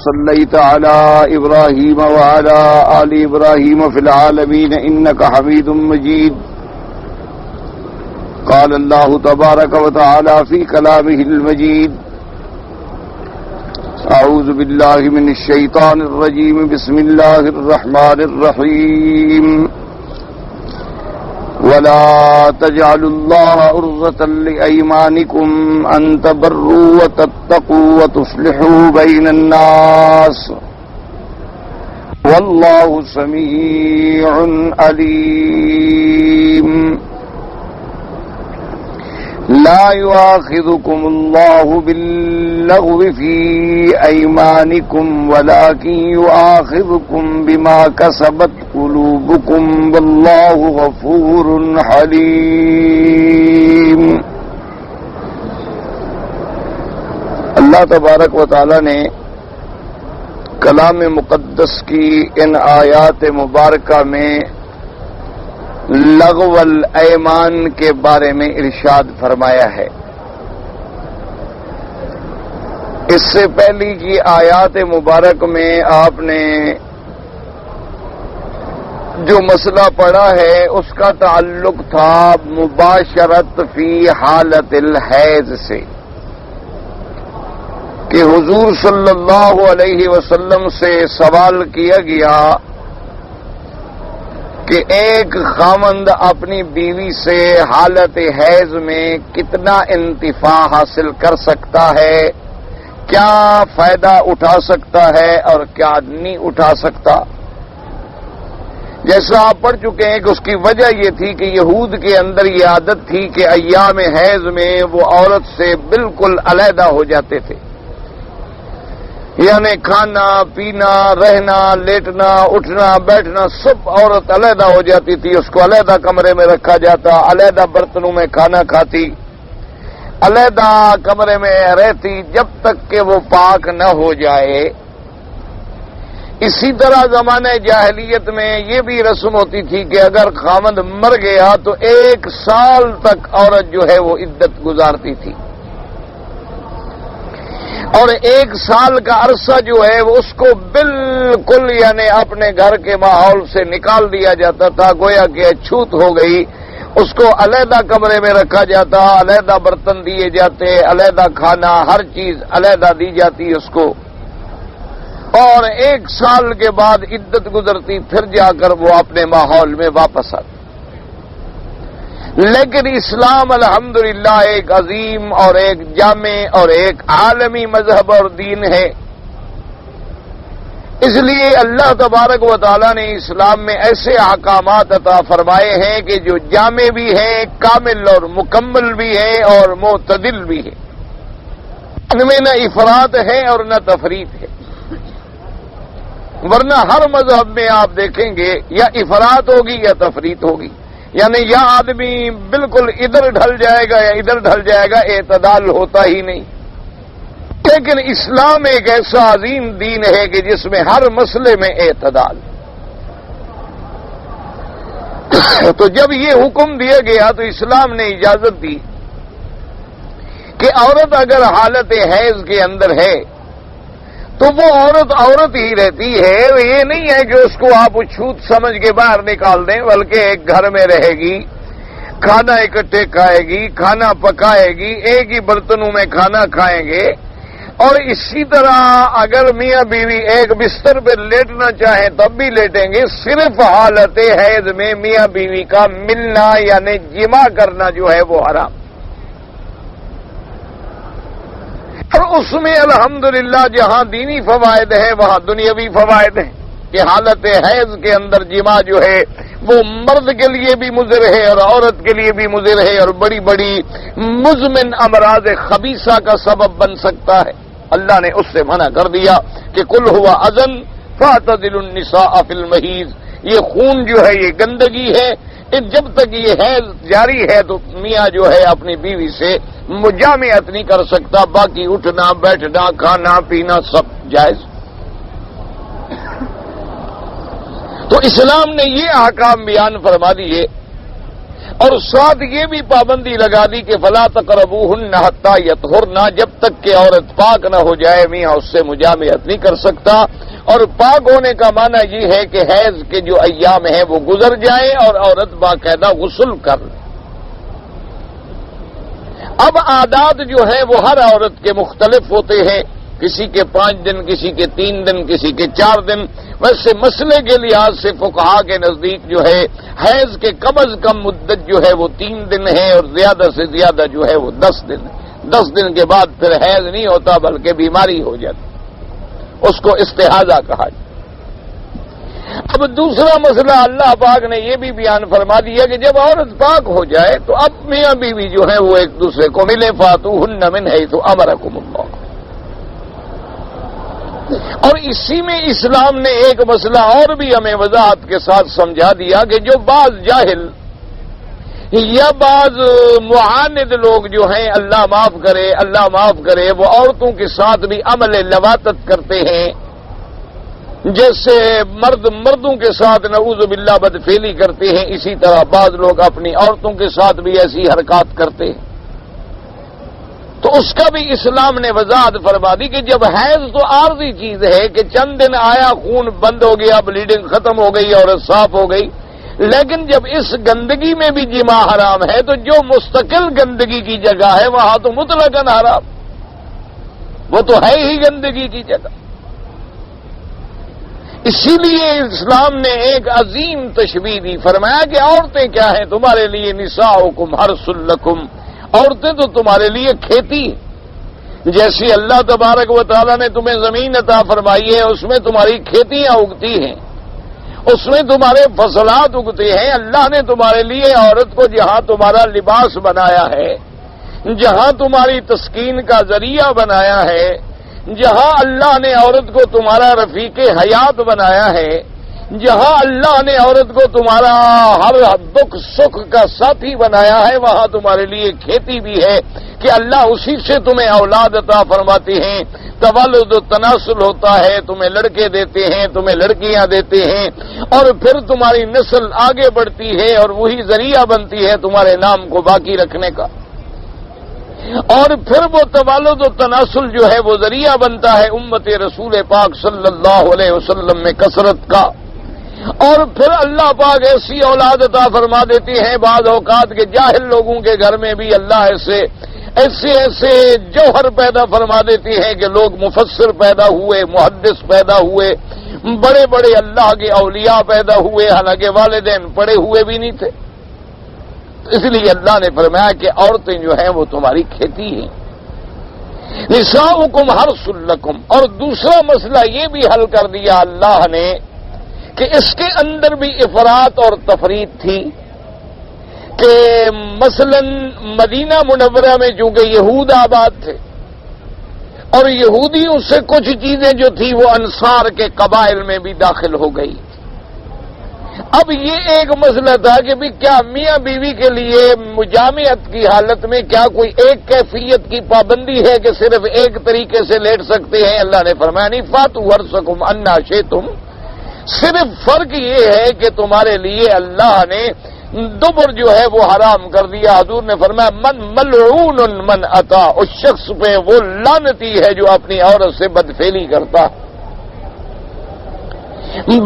صليت على إبراهيم وعلى آل إبراهيم في العالمين إنك حميد مجيد. قال الله تبارك وتعالى في كلامه المجيد: أعوذ بالله من الشيطان الرجيم. بسم الله الرحمن الرحيم. ولا تجعلوا الله عرضة لأيمانكم أن تبروا وتتقوا وتصلحوا بين الناس والله سميع عليم. لا يؤاخذكم الله باللغو في أيمانكم ولكن يؤاخذكم بما كسبت قلوبكم والله غفور حليم. اللہ تبارک و تعالی نے کلام مقدس کی ان آیات مبارکہ میں لغو الایمان کے بارے میں ارشاد فرمایا ہے. اس سے پہلی کی آیات مبارک میں آپ نے جو مسئلہ پڑھا ہے اس کا تعلق تھا مباشرت فی حالت الحیض سے، کہ حضور صلی اللہ علیہ وسلم سے سوال کیا گیا کہ ایک خاوند اپنی بیوی سے حالت حیض میں کتنا انتفاع حاصل کر سکتا ہے، کیا فائدہ اٹھا سکتا ہے اور کیا نہیں اٹھا سکتا. جیسا آپ پڑھ چکے ہیں کہ اس کی وجہ یہ تھی کہ یہود کے اندر یہ عادت تھی کہ ایام حیض میں وہ عورت سے بالکل علیحدہ ہو جاتے تھے، یعنی کھانا پینا رہنا لیٹنا اٹھنا بیٹھنا سب عورت علیحدہ ہو جاتی تھی. اس کو علیحدہ کمرے میں رکھا جاتا، علیحدہ برتنوں میں کھانا کھاتی، علیحدہ کمرے میں رہتی جب تک کہ وہ پاک نہ ہو جائے. اسی طرح زمانہ جاہلیت میں یہ بھی رسم ہوتی تھی کہ اگر خاوند مر گیا تو 1 سال تک عورت جو ہے وہ عدت گزارتی تھی، اور 1 سال کا عرصہ جو ہے وہ اس کو بالکل یعنی اپنے گھر کے ماحول سے نکال دیا جاتا تھا، گویا کہ چھوت ہو گئی. اس کو علیحدہ کمرے میں رکھا جاتا، علیحدہ برتن دیے جاتے، علیحدہ کھانا ہر چیز علیحدہ دی جاتی اس کو، اور 1 سال کے بعد عدت گزرتی، پھر جا کر وہ اپنے ماحول میں واپس آتی. لیکن اسلام الحمدللہ ایک عظیم اور ایک جامع اور ایک عالمی مذہب اور دین ہے. اس لیے اللہ تبارک و تعالی نے اسلام میں ایسے احکامات عطا فرمائے ہیں کہ جو جامع بھی ہیں، کامل اور مکمل بھی ہیں اور معتدل بھی ہیں. ان میں نہ افراط ہے اور نہ تفریط ہے، ورنہ ہر مذہب میں آپ دیکھیں گے یا افراط ہوگی یا تفریط ہوگی، یعنی یا آدمی بالکل ادھر ڈھل جائے گا یا ادھر ڈھل جائے گا، اعتدال ہوتا ہی نہیں. لیکن اسلام ایک ایسا عظیم دین ہے کہ جس میں ہر مسئلے میں اعتدال. تو جب یہ حکم دیا گیا تو اسلام نے اجازت دی کہ عورت اگر حالت حیض کے اندر ہے تو وہ عورت ہی رہتی ہے. یہ نہیں ہے کہ اس کو آپ چھوت سمجھ کے باہر نکال دیں، بلکہ ایک گھر میں رہے گی، کھانا اکٹھے کھائے گی، کھانا پکائے گی، ایک ہی برتنوں میں کھانا کھائیں گے. اور اسی طرح اگر میاں بیوی ایک بستر پہ لیٹنا چاہیں تب بھی لیٹیں گے. صرف حالت حیض میں میاں بیوی کا ملنا یعنی جمع کرنا جو ہے وہ حرام. اور اس میں الحمدللہ جہاں دینی فوائد ہیں وہاں دنیاوی فوائد ہیں کہ حالت حیض کے اندر جمع جو ہے وہ مرد کے لیے بھی مضر ہے اور عورت کے لیے بھی مضر ہے، اور بڑی بڑی مزمن امراض خبیثہ کا سبب بن سکتا ہے. اللہ نے اس سے منع کر دیا کہ قل هو اذن فاعتزلوا النساء فی المحیض. یہ خون جو ہے یہ گندگی ہے، جب تک یہ حیض جاری ہے تو میاں جو ہے اپنی بیوی سے مجامعت نہیں کر سکتا، باقی اٹھنا بیٹھنا کھانا پینا سب جائز. تو اسلام نے یہ احکام بیان فرما دیے. اور ساتھ یہ بھی پابندی لگا دی کہ فلا تقربوہن حتی یطہرن، جب تک کہ عورت پاک نہ ہو جائے میاں اس سے مجامعت نہیں کر سکتا۔ اور پاک ہونے کا معنی یہ ہے کہ حیض کے جو ایام ہیں وہ گزر جائیں اور عورت باقاعدہ غسل کر لے۔ اب عادات جو ہیں وہ ہر عورت کے مختلف ہوتے ہیں، کسی کے 5 دن، کسی کے 3 دن، کسی کے 4 دن۔ ویسے مسئلے کے لحاظ سے فقہا کے نزدیک جو ہے حیض کے کم از کم مدت جو ہے وہ 3 دن ہے، اور زیادہ سے زیادہ جو ہے وہ 10 دن ہے۔ 10 دن کے بعد پھر حیض نہیں ہوتا بلکہ بیماری ہو جاتی، اس کو استحاضہ کہا جاتا۔ اب دوسرا مسئلہ اللہ پاک نے یہ بھی بیان فرما دیا کہ جب عورت پاک ہو جائے تو اب میاں بیوی جو ہے وہ ایک دوسرے کو ملے، فاتوہن من حیث امرکم اللہ۔ اور اسی میں اسلام نے ایک مسئلہ اور بھی ہمیں وضاحت کے ساتھ سمجھا دیا کہ جو بعض جاہل یا بعض معاند لوگ جو ہیں، اللہ معاف کرے، وہ عورتوں کے ساتھ بھی عمل لواطت کرتے ہیں، جیسے مردوں کے ساتھ نعوذ باللہ بدفعلی کرتے ہیں، اسی طرح بعض لوگ اپنی عورتوں کے ساتھ بھی ایسی حرکات کرتے ہیں۔ تو اس کا بھی اسلام نے وضاحت فرما دی کہ جب حیض تو عارضی چیز ہے کہ چند دن آیا، خون بند ہو گیا، بلیڈنگ ختم ہو گئی، عورت صاف ہو گئی، لیکن جب اس گندگی میں بھی جماع حرام ہے تو جو مستقل گندگی کی جگہ ہے وہاں تو مطلقاً حرام، وہ تو ہے ہی گندگی کی جگہ۔ اسی لیے اسلام نے ایک عظیم تشبیہ دی، فرمایا کہ عورتیں کیا ہیں تمہارے لیے، نساؤکم حرث لکم، عورتیں تو تمہارے لیے کھیتی، جیسی اللہ تبارک و تعالیٰ نے تمہیں زمین عطا فرمائی ہے اس میں تمہاری کھیتیاں اگتی ہیں، اس میں تمہارے فصلات اگتے ہیں۔ اللہ نے تمہارے لیے عورت کو جہاں تمہارا لباس بنایا ہے، جہاں تمہاری تسکین کا ذریعہ بنایا ہے، جہاں اللہ نے عورت کو تمہارا رفیق حیات بنایا ہے، جہاں اللہ نے عورت کو تمہارا ہر دکھ سکھ کا ساتھی بنایا ہے، وہاں تمہارے لیے کھیتی بھی ہے کہ اللہ اسی سے تمہیں اولاد عطا فرماتے ہیں، تولد و تناسل ہوتا ہے، تمہیں لڑکے دیتے ہیں، تمہیں لڑکیاں دیتے ہیں، اور پھر تمہاری نسل آگے بڑھتی ہے اور وہی ذریعہ بنتی ہے تمہارے نام کو باقی رکھنے کا، اور پھر وہ تولد و تناسل جو ہے وہ ذریعہ بنتا ہے امت رسول پاک صلی اللہ علیہ وسلم میں کثرت کا، اور پھر اللہ پاک ایسی اولاد عطا فرما دیتی ہیں بعض اوقات کے جاہل لوگوں کے گھر میں بھی اللہ ایسے جوہر پیدا فرما دیتی ہے کہ لوگ مفسر پیدا ہوئے، محدث پیدا ہوئے، بڑے بڑے اللہ کے اولیاء پیدا ہوئے، حالانکہ والدین پڑے ہوئے بھی نہیں تھے۔ اس لیے اللہ نے فرمایا کہ عورتیں جو ہیں وہ تمہاری کھیتی ہیں، نساؤکم حرث لکم۔ اور دوسرا مسئلہ یہ بھی حل کر دیا اللہ نے کہ اس کے اندر بھی افراط اور تفریط تھی کہ مثلا مدینہ منورہ میں چونکہ یہود آباد تھے اور یہودیوں سے کچھ چیزیں جو تھی وہ انصار کے قبائل میں بھی داخل ہو گئی۔ اب یہ ایک مسئلہ تھا کہ بھی کیا میاں بیوی کے لیے مجامعت کی حالت میں کیا کوئی ایک کیفیت کی پابندی ہے کہ صرف ایک طریقے سے لیٹ سکتے ہیں؟ اللہ نے فرمایا نہیں، فاتوا حرثکم انا شئتم، صرف فرق یہ ہے کہ تمہارے لیے اللہ نے دبر جو ہے وہ حرام کر دیا۔ حضور نے فرمایا من ملعون من اتا، اس شخص پہ وہ لعنتی ہے جو اپنی عورت سے بدفعلی کرتا،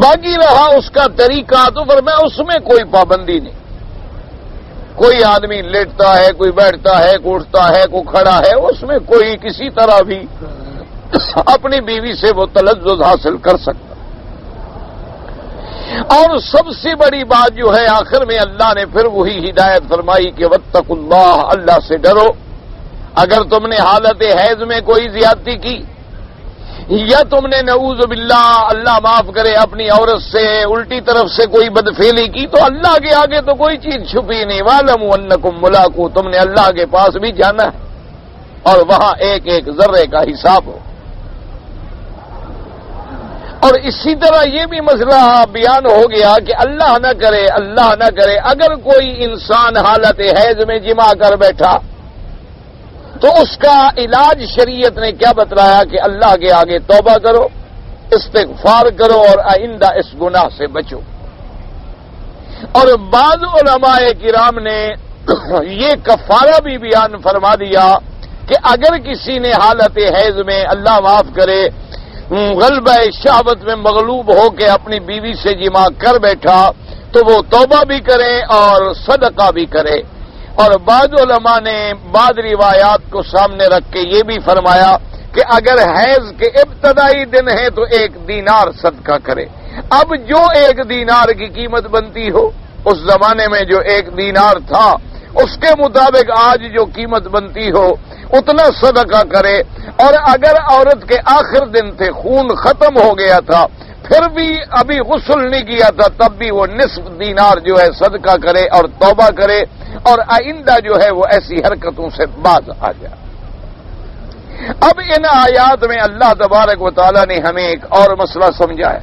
باقی رہا اس کا طریقہ تو فرمایا اس میں کوئی پابندی نہیں، کوئی آدمی لیٹتا ہے، کوئی بیٹھتا ہے، کوئی اٹھتا ہے، کوئی کھڑا ہے، اس میں کوئی کسی طرح بھی اپنی بیوی سے وہ تلذذ حاصل کر سکتا۔ اور سب سے بڑی بات جو ہے آخر میں اللہ نے پھر وہی ہدایت فرمائی کہ واتقوا اللہ، اللہ سے ڈرو۔ اگر تم نے حالت حیض میں کوئی زیادتی کی یا تم نے نعوذ باللہ اللہ معاف کرے اپنی عورت سے الٹی طرف سے کوئی بدفعلی کی تو اللہ کے آگے تو کوئی چیز چھپی نہیں، وَاعْلَمُوا أَنَّكُمْ مُلَاقُوهُ، تم نے اللہ کے پاس بھی جانا ہے اور وہاں ایک ایک ذرے کا حساب ہو۔ اور اسی طرح یہ بھی مسئلہ بیان ہو گیا کہ اللہ نہ کرے اگر کوئی انسان حالت حیض میں جمع کر بیٹھا تو اس کا علاج شریعت نے کیا بتلایا کہ اللہ کے آگے توبہ کرو، استغفار کرو اور آئندہ اس گناہ سے بچو۔ اور بعض علماء کرام نے یہ کفارہ بھی بیان فرما دیا کہ اگر کسی نے حالت حیض میں اللہ معاف کرے غلبہ شہوت میں مغلوب ہو کے اپنی بیوی سے جماع کر بیٹھا تو وہ توبہ بھی کرے اور صدقہ بھی کرے. اور بعض علماء نے بعض روایات کو سامنے رکھ کے یہ بھی فرمایا کہ اگر حیض کے ابتدائی دن ہے تو 1 دینار صدقہ کرے. اب جو 1 دینار کی قیمت بنتی ہو، اس زمانے میں جو 1 دینار تھا اس کے مطابق آج جو قیمت بنتی ہو اتنا صدقہ کرے. اور اگر عورت کے آخر دن تھے، خون ختم ہو گیا تھا، پھر بھی ابھی غسل نہیں کیا تھا، تب بھی وہ نصف دینار جو ہے صدقہ کرے اور توبہ کرے اور آئندہ جو ہے وہ ایسی حرکتوں سے باز آ جائے. اب ان آیات میں اللہ تبارک و تعالی نے ہمیں ایک اور مسئلہ سمجھایا.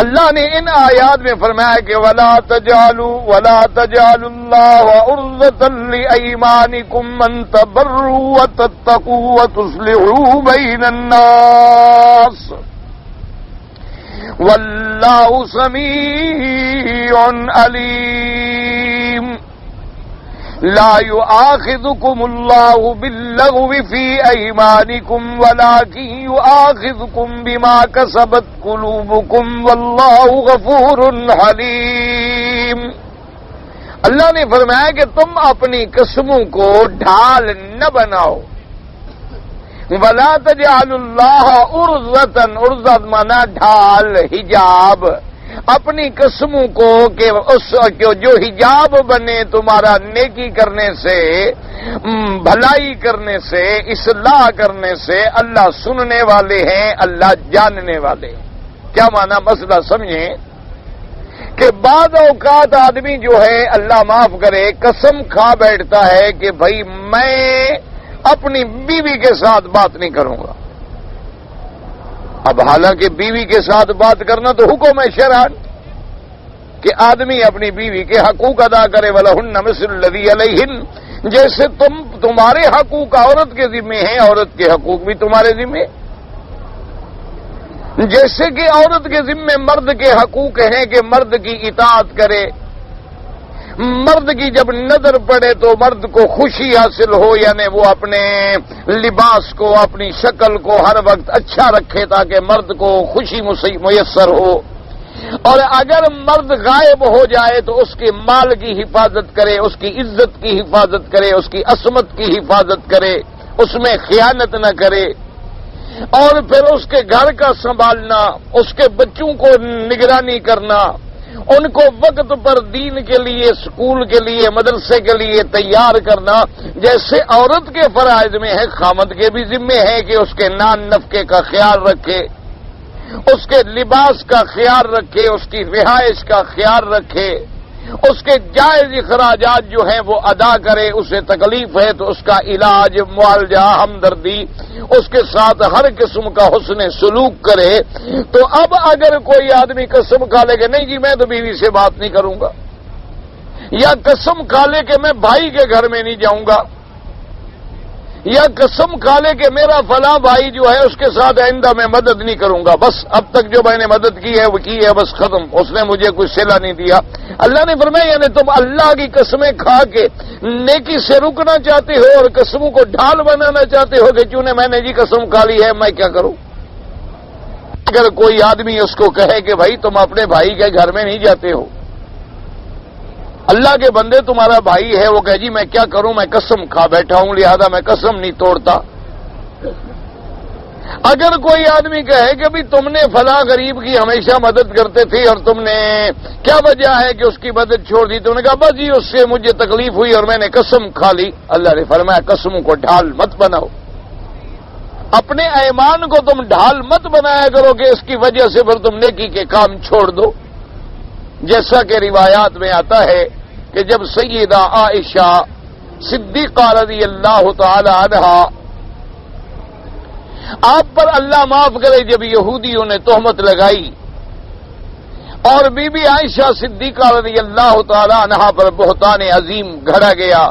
اللہ نے ان آیات میں فرمایا کہ وَلَا تَجْعَلُوا اللَّهَ عُرْضَةً لِأَيْمَانِكُمْ أَن تَبَرُّوا وَتَتَّقُوا وَتُصْلِحُوا بَيْنَ النَّاسِ وَاللَّهُ سَمِيعٌ عَلِيمٌ. لا يؤاخذكم الله باللغو في أيمانكم ولكن يؤاخذكم بما كسبت قلوبكم والله غفور حليم. اللہ نے فرمایا کہ تم اپنی قسموں کو ڈھال نہ بناؤ. ولا تجعلوا الله عرضة، عرضة مانا ڈھال، حجاب، اپنی قسموں کو کہ اس جو حجاب بنے تمہارا نیکی کرنے سے، بھلائی کرنے سے، اصلاح کرنے سے. اللہ سننے والے ہیں، اللہ جاننے والے ہیں. کیا معنی مسئلہ سمجھیں کہ بعض اوقات آدمی جو ہے اللہ معاف کرے قسم کھا بیٹھتا ہے کہ بھائی میں اپنی بیوی کے ساتھ بات نہیں کروں گا. اب حالانکہ بیوی کے ساتھ بات کرنا تو حکم ہے شرعاً کہ آدمی اپنی بیوی کے حقوق ادا کرے. وَلَهُنَّ مِثْلُ الَّذِي عَلَيْهِنَّ، جیسے تمہارے حقوق عورت کے ذمے ہیں، عورت کے حقوق بھی تمہارے ذمے. جیسے کہ عورت کے ذمے مرد کے حقوق ہیں کہ مرد کی اطاعت کرے. مرد کی جب نظر پڑے تو مرد کو خوشی حاصل ہو، یعنی وہ اپنے لباس کو، اپنی شکل کو ہر وقت اچھا رکھے تاکہ مرد کو خوشی میسر ہو. اور اگر مرد غائب ہو جائے تو اس کے مال کی حفاظت کرے، اس کی عزت کی حفاظت کرے، اس کی عصمت کی حفاظت کرے، اس میں خیانت نہ کرے. اور پھر اس کے گھر کا سنبھالنا، اس کے بچوں کو نگرانی کرنا، ان کو وقت پر دین کے لیے، اسکول کے لیے، مدرسے کے لیے تیار کرنا. جیسے عورت کے فرائض میں ہے، خامد کے بھی ذمے ہے کہ اس کے نان نفقے کا خیال رکھے، اس کے لباس کا خیال رکھے، اس کی رہائش کا خیال رکھے، اس کے جائز اخراجات جو ہیں وہ ادا کرے. اسے تکلیف ہے تو اس کا علاج، معالجہ، ہمدردی، اس کے ساتھ ہر قسم کا حسن سلوک کرے. تو اب اگر کوئی آدمی قسم کھا لے کہ نہیں جی میں تو بیوی سے بات نہیں کروں گا، یا قسم کھا لے کہ میں بھائی کے گھر میں نہیں جاؤں گا، یا قسم کھا لے کہ میرا فلاں بھائی جو ہے اس کے ساتھ آئندہ میں مدد نہیں کروں گا، بس اب تک جو میں نے مدد کی ہے وہ کی ہے، بس ختم، اس نے مجھے کوئی صلہ نہیں دیا. اللہ نے فرمایا یعنی تم اللہ کی قسمیں کھا کے نیکی سے رکنا چاہتے ہو اور قسموں کو ڈھال بنانا چاہتے ہو کہ چونکہ میں نے جی قسم کھا لی ہے میں کیا کروں. اگر کوئی آدمی اس کو کہے کہ بھائی تم اپنے بھائی کے گھر میں نہیں جاتے ہو، اللہ کے بندے تمہارا بھائی ہے، وہ کہے جی میں کیا کروں، میں قسم کھا بیٹھا ہوں لہذا میں قسم نہیں توڑتا. اگر کوئی آدمی کہے کہ بھی تم نے فلاں غریب کی ہمیشہ مدد کرتے تھے اور تم نے کیا وجہ ہے کہ اس کی مدد چھوڑ دی، تم نے کہا بس جی اس سے مجھے تکلیف ہوئی اور میں نے قسم کھا لی. اللہ نے فرمایا قسموں کو ڈھال مت بناؤ، اپنے ایمان کو تم ڈھال مت بنایا کرو کہ اس کی وجہ سے پھر تم نیکی کے کام چھوڑ دو. جیسا کہ روایات میں آتا ہے کہ جب سیدہ عائشہ صدیقہ رضی اللہ تعالی عنہا، آپ پر اللہ معاف کرے جب یہودیوں نے تہمت لگائی اور بی بی عائشہ صدیقہ رضی اللہ تعالی عنہا پر بہتان عظیم گھڑا گیا،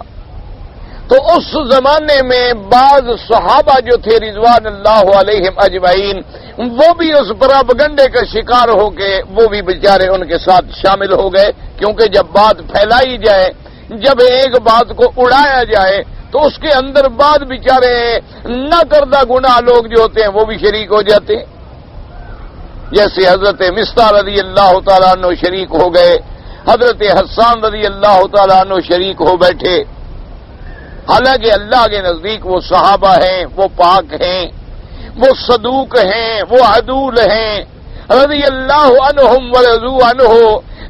تو اس زمانے میں بعض صحابہ جو تھے رضوان اللہ علیہم اجمعین، وہ بھی اس پراپگنڈے کا شکار ہو کے وہ بھی بیچارے ان کے ساتھ شامل ہو گئے، کیونکہ جب بات پھیلائی جائے، جب ایک بات کو اڑایا جائے تو اس کے اندر بعد بیچارے نہ کردہ گناہ لوگ جو ہوتے ہیں وہ بھی شریک ہو جاتے ہیں، جیسے حضرت مصطح رضی اللہ تعالیٰ عنہ شریک ہو گئے، حضرت حسان رضی اللہ تعالیٰ عنہ شریک ہو بیٹھے، حالانکہ اللہ کے نزدیک وہ صحابہ ہیں، وہ پاک ہیں، وہ صدوق ہیں، وہ عدول ہیں، رضی اللہ عنہم ورضوا عنہ،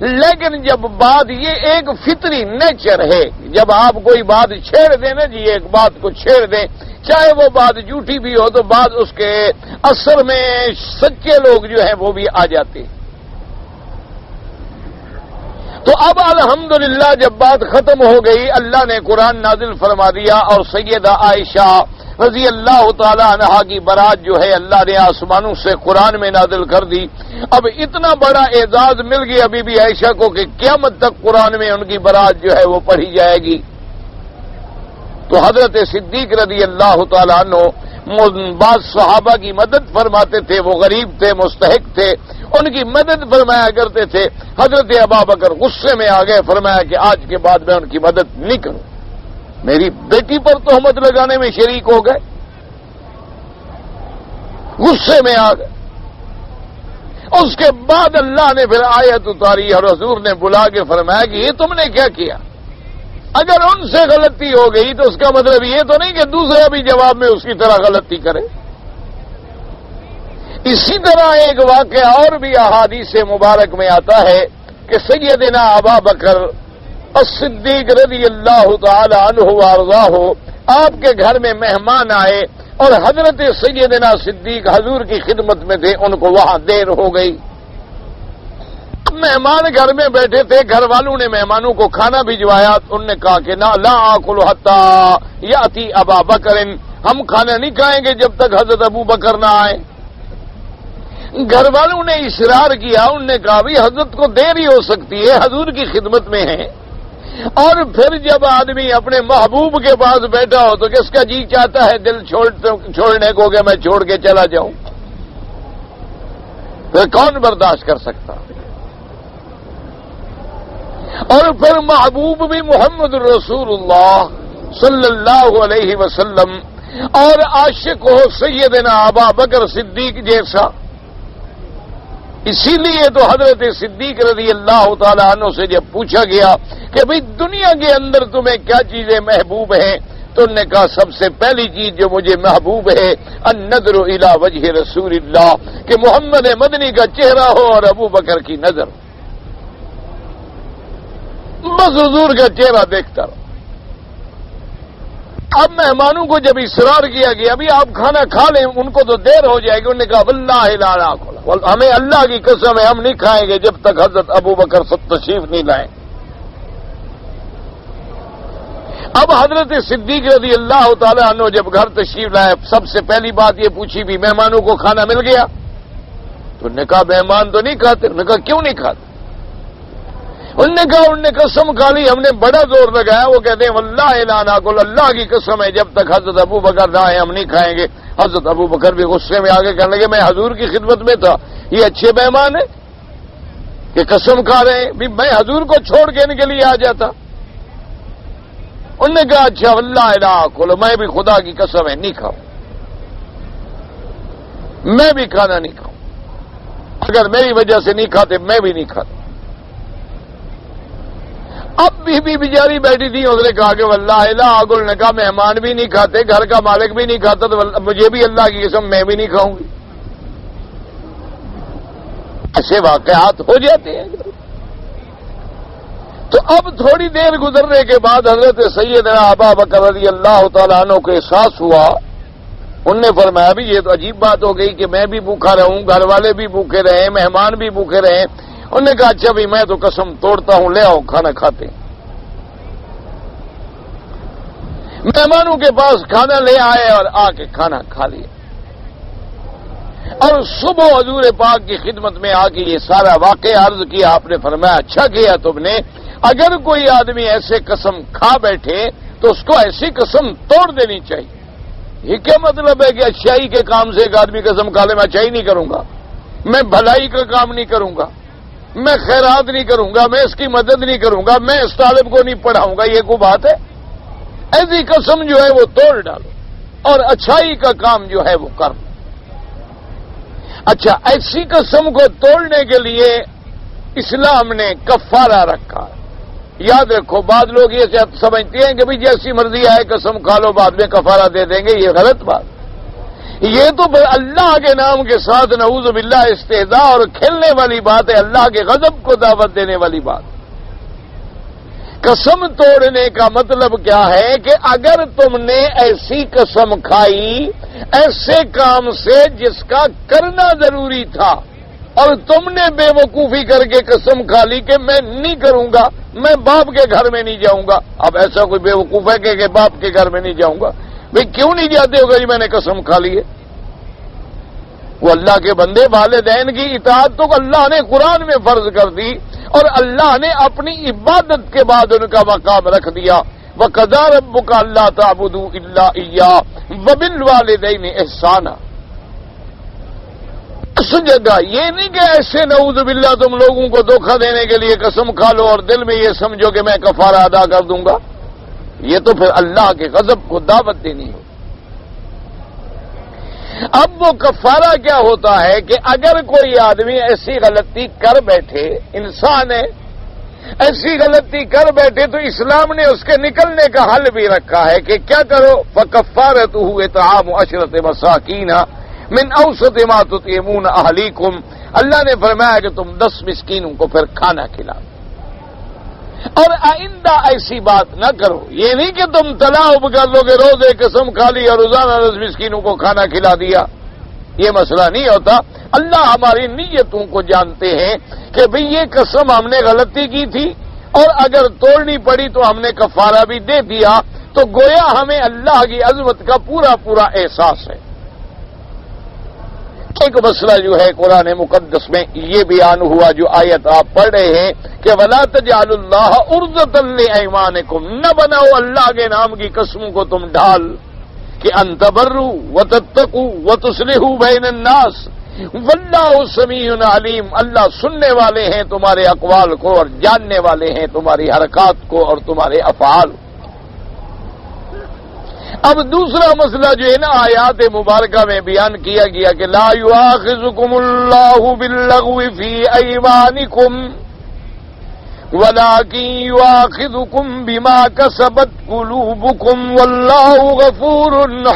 لیکن جب بات یہ ایک فطری نیچر ہے، جب آپ کوئی بات چھیڑ دیں نا جی، ایک بات کو چھیڑ دیں، چاہے وہ بات جھوٹی بھی ہو تو بعد اس کے اثر میں سچے لوگ جو ہیں وہ بھی آ جاتے ہیں۔ تو اب الحمدللہ جب بات ختم ہو گئی، اللہ نے قرآن نازل فرما دیا اور سیدہ عائشہ رضی اللہ تعالی عنہا کی برات جو ہے اللہ نے آسمانوں سے قرآن میں نازل کر دی۔ اب اتنا بڑا اعزاز مل گیا بی بی عائشہ کو کہ قیامت تک قرآن میں ان کی برات جو ہے وہ پڑھی جائے گی۔ تو حضرت صدیق رضی اللہ تعالیٰ عنہ بعض صحابہ کی مدد فرماتے تھے، وہ غریب تھے، مستحق تھے، ان کی مدد فرمایا کرتے تھے۔ حضرت ابوبکر غصے میں آ گئے، فرمایا کہ آج کے بعد میں ان کی مدد نہیں کروں، میری بیٹی پر تہمت لگانے میں شریک ہو گئے، غصے میں آ گئے۔ اس کے بعد اللہ نے پھر آیت اتاری اور حضور نے بلا کے فرمایا کہ یہ تم نے کیا کیا؟ اگر ان سے غلطی ہو گئی تو اس کا مطلب یہ تو نہیں کہ دوسرا بھی جواب میں اس کی طرح غلطی کرے۔ اسی طرح ایک واقعہ اور بھی احادیث مبارک میں آتا ہے کہ سیدنا ابوبکر الصدیق رضی اللہ تعالی عنہ وارضاہ آپ کے گھر میں مہمان آئے اور حضرت سیدنا صدیق حضور کی خدمت میں تھے، ان کو وہاں دیر ہو گئی۔ مہمان گھر میں بیٹھے تھے، گھر والوں نے مہمانوں کو کھانا بھجوایا، انہوں نے کہا کہ لا آکل حتی یاتی ابا بکر، ہم کھانا نہیں کھائیں گے جب تک حضرت ابو بکر نہ آئے۔ گھر والوں نے اصرار کیا، انہوں نے کہا بھی حضرت کو دیر ہی ہو سکتی ہے، حضور کی خدمت میں ہیں۔ اور پھر جب آدمی اپنے محبوب کے پاس بیٹھا ہو تو کس کا جی چاہتا ہے دل چھوڑنے کو کہ میں چھوڑ کے چلا جاؤں؟ پھر کون برداشت کر سکتا؟ اور پھر محبوب بھی محمد رسول اللہ صلی اللہ علیہ وسلم اور عاشق ہو سیدنا ابا بکر صدیق جیسا۔ اسی لیے تو حضرت صدیق رضی اللہ تعالی عنہ سے جب پوچھا گیا کہ بھئی دنیا کے اندر تمہیں کیا چیزیں محبوب ہیں، تو انہوں نے کہا سب سے پہلی چیز جو مجھے محبوب ہے النظر الی وجہ رسول اللہ، کہ محمد مدنی کا چہرہ ہو اور ابو بکر کی نظر، بس حضور کا چہرہ دیکھتا رہا۔ اب مہمانوں کو جب اصرار کیا کہ ابھی آپ کھانا کھا لیں، ان کو تو دیر ہو جائے گی، انہوں نے کہا واللہ لا ناکل، ہمیں اللہ کی قسم ہے ہم نہیں کھائیں گے جب تک حضرت ابو بکر سب تشریف نہیں لائیں۔ اب حضرت صدیق رضی اللہ تعالی عنہ جب گھر تشریف لائے، سب سے پہلی بات یہ پوچھی بھی مہمانوں کو کھانا مل گیا؟ تو انہوں نے کہا مہمان تو نہیں کھاتے۔ انہوں نے کہا کیوں نہیں کھاتے؟ انہوں نے کہا انہوں نے قسم کھا لی، ہم نے بڑا زور لگایا، وہ کہتے ہیں واللہ لا ناکل، اللہ کی قسم ہے جب تک حضرت ابو بکر نہ آئے ہم نہیں کھائیں گے۔ حضرت ابو بکر بھی غصے میں آگے کہنے لگے میں حضور کی خدمت میں تھا، یہ اچھے مہمان ہیں کہ قسم کھا رہے ہیں، بھی میں حضور کو چھوڑ کے ان کے لیے آ جاتا۔ انہوں نے کہا اچھا واللہ لا ناکل، میں بھی خدا کی قسم ہے نہیں کھاؤں، میں بھی کھانا نہیں کھاؤں، اگر میری وجہ سے نہیں کھاتے میں بھی نہیں کھاتا۔ اب بھی بیچاری بیٹھی تھی، اس نے کہا کہ واللہ لا ناکل، نے کہا مہمان بھی نہیں کھاتے، گھر کا مالک بھی نہیں کھاتا، تو مجھے بھی اللہ کی قسم میں بھی نہیں کھاؤں گی۔ ایسے واقعات ہو جاتے ہیں۔ تو اب تھوڑی دیر گزرنے کے بعد حضرت سیدنا ابا بکر رضی اللہ تعالیٰ عنہ کو احساس ہوا، انہوں نے فرمایا بھی یہ تو عجیب بات ہو گئی کہ میں بھی بھوکا رہوں، گھر والے بھی بھوکے رہے، مہمان بھی بھوکے رہے۔ انہوں نے کہا اچھا بھی میں تو قسم توڑتا ہوں، لے آؤ کھانا کھاتے۔ مہمانوں کے پاس کھانا لے آئے اور آ کے کھانا کھا لیا، اور صبح حضور پاک کی خدمت میں آ کے یہ سارا واقعہ عرض کیا۔ آپ نے فرمایا اچھا کیا تم نے، اگر کوئی آدمی ایسے قسم کھا بیٹھے تو اس کو ایسی قسم توڑ دینی چاہیے. یہ کیا مطلب ہے کہ اچھائی کے کام سے ایک آدمی قسم کھا لے میں اچھائی نہیں کروں گا, میں بھلائی کا کام نہیں کروں گا, میں خیرات نہیں کروں گا, میں اس کی مدد نہیں کروں گا, میں اس طالب کو نہیں پڑھاؤں گا, یہ کوئی بات ہے؟ ایسی قسم جو ہے وہ توڑ ڈالو اور اچھائی کا کام جو ہے وہ کر لو. اچھا, ایسی قسم کو توڑنے کے لیے اسلام نے کفارہ رکھا. یاد رکھو, بعض لوگ یہ سمجھتے ہیں کہ بھئی جیسی مرضی آئے قسم کھا لو بعد میں کفارہ دے دیں گے. یہ غلط بات. یہ تو اللہ کے نام کے ساتھ نعوذ باللہ استہزاء اور کھیلنے والی بات ہے, اللہ کے غضب کو دعوت دینے والی بات. قسم توڑنے کا مطلب کیا ہے کہ اگر تم نے ایسی قسم کھائی ایسے کام سے جس کا کرنا ضروری تھا اور تم نے بے وقوفی کر کے قسم کھا لی کہ میں نہیں کروں گا, میں باپ کے گھر میں نہیں جاؤں گا. اب ایسا کوئی بے وقوف ہے کہ باپ کے گھر میں نہیں جاؤں گا؟ بھئی کیوں نہیں جاتے ہوگا؟ جی میں نے قسم کھا لی ہے. وہ اللہ کے بندے, والدین کی اطاعت تو اللہ نے قرآن میں فرض کر دی اور اللہ نے اپنی عبادت کے بعد ان کا مقام رکھ دیا. وَقَضَىٰ رَبُّكَ أَلَّا تَعْبُدُوا إِلَّا إِيَّاهُ وَبِالْوَالِدَيْنِ إِحْسَانًا. اس جگہ یہ نہیں کہ ایسے نعوذ باللہ تم لوگوں کو دھوکہ دینے کے لیے قسم کھا لو اور دل میں یہ سمجھو کہ میں کفارہ ادا کر دوں گا. یہ تو پھر اللہ کے غضب کو دعوت دینی ہو. اب وہ کفارہ کیا ہوتا ہے کہ اگر کوئی آدمی ایسی غلطی کر بیٹھے, انسان ہے, ایسی غلطی کر بیٹھے تو اسلام نے اس کے نکلنے کا حل بھی رکھا ہے کہ کیا کرو. فَكَفَّارَتُهُ إِطْعَامُ عَشْرَةِ مَسَاكِينَ من اوسط ما تطعمون اہلیکم. اللہ نے فرمایا کہ تم 10 مسکینوں کو پھر کھانا کھلاؤ. اور آئندہ ایسی بات نہ کرو. یہ نہیں کہ تم تلاؤ کر لو کہ روزے قسم کھا لی اور روزانہ 10 مسکینوں کو کھانا کھلا دیا. یہ مسئلہ نہیں ہوتا. اللہ ہماری نیتوں کو جانتے ہیں کہ بھئی یہ قسم ہم نے غلطی کی تھی اور اگر توڑنی پڑی تو ہم نے کفارہ بھی دے دیا. تو گویا ہمیں اللہ کی عظمت کا پورا پورا احساس ہے. ایک مسئلہ جو ہے قرآن مقدس میں یہ بیان ہوا جو آیت آپ پڑھ رہے ہیں کہ وَلَا تَجْعَلُوا اللَّهَ عُرْضَةً لِأَيْمَانِكُمْ. نہ بناؤ اللہ کے نام کی قسموں کو تم ڈھال کہ أَن تَبَرُّوا وَتَتَّقُوا وَتُصْلِحُوا بَيْنَ النَّاسِ وَاللَّهُ سَمِيعٌ عَلِيمٌ. اللہ سننے والے ہیں تمہارے اقوال کو اور جاننے والے ہیں تمہاری حرکات کو اور تمہارے افعال کو. اب دوسرا مسئلہ جو ہے نا آیات مبارکہ میں بیان کیا گیا کہ لا یؤاخذکم اللہ باللغو فی ایمانکم ولکن یؤاخذکم بما کسبت قلوبکم واللہ غفور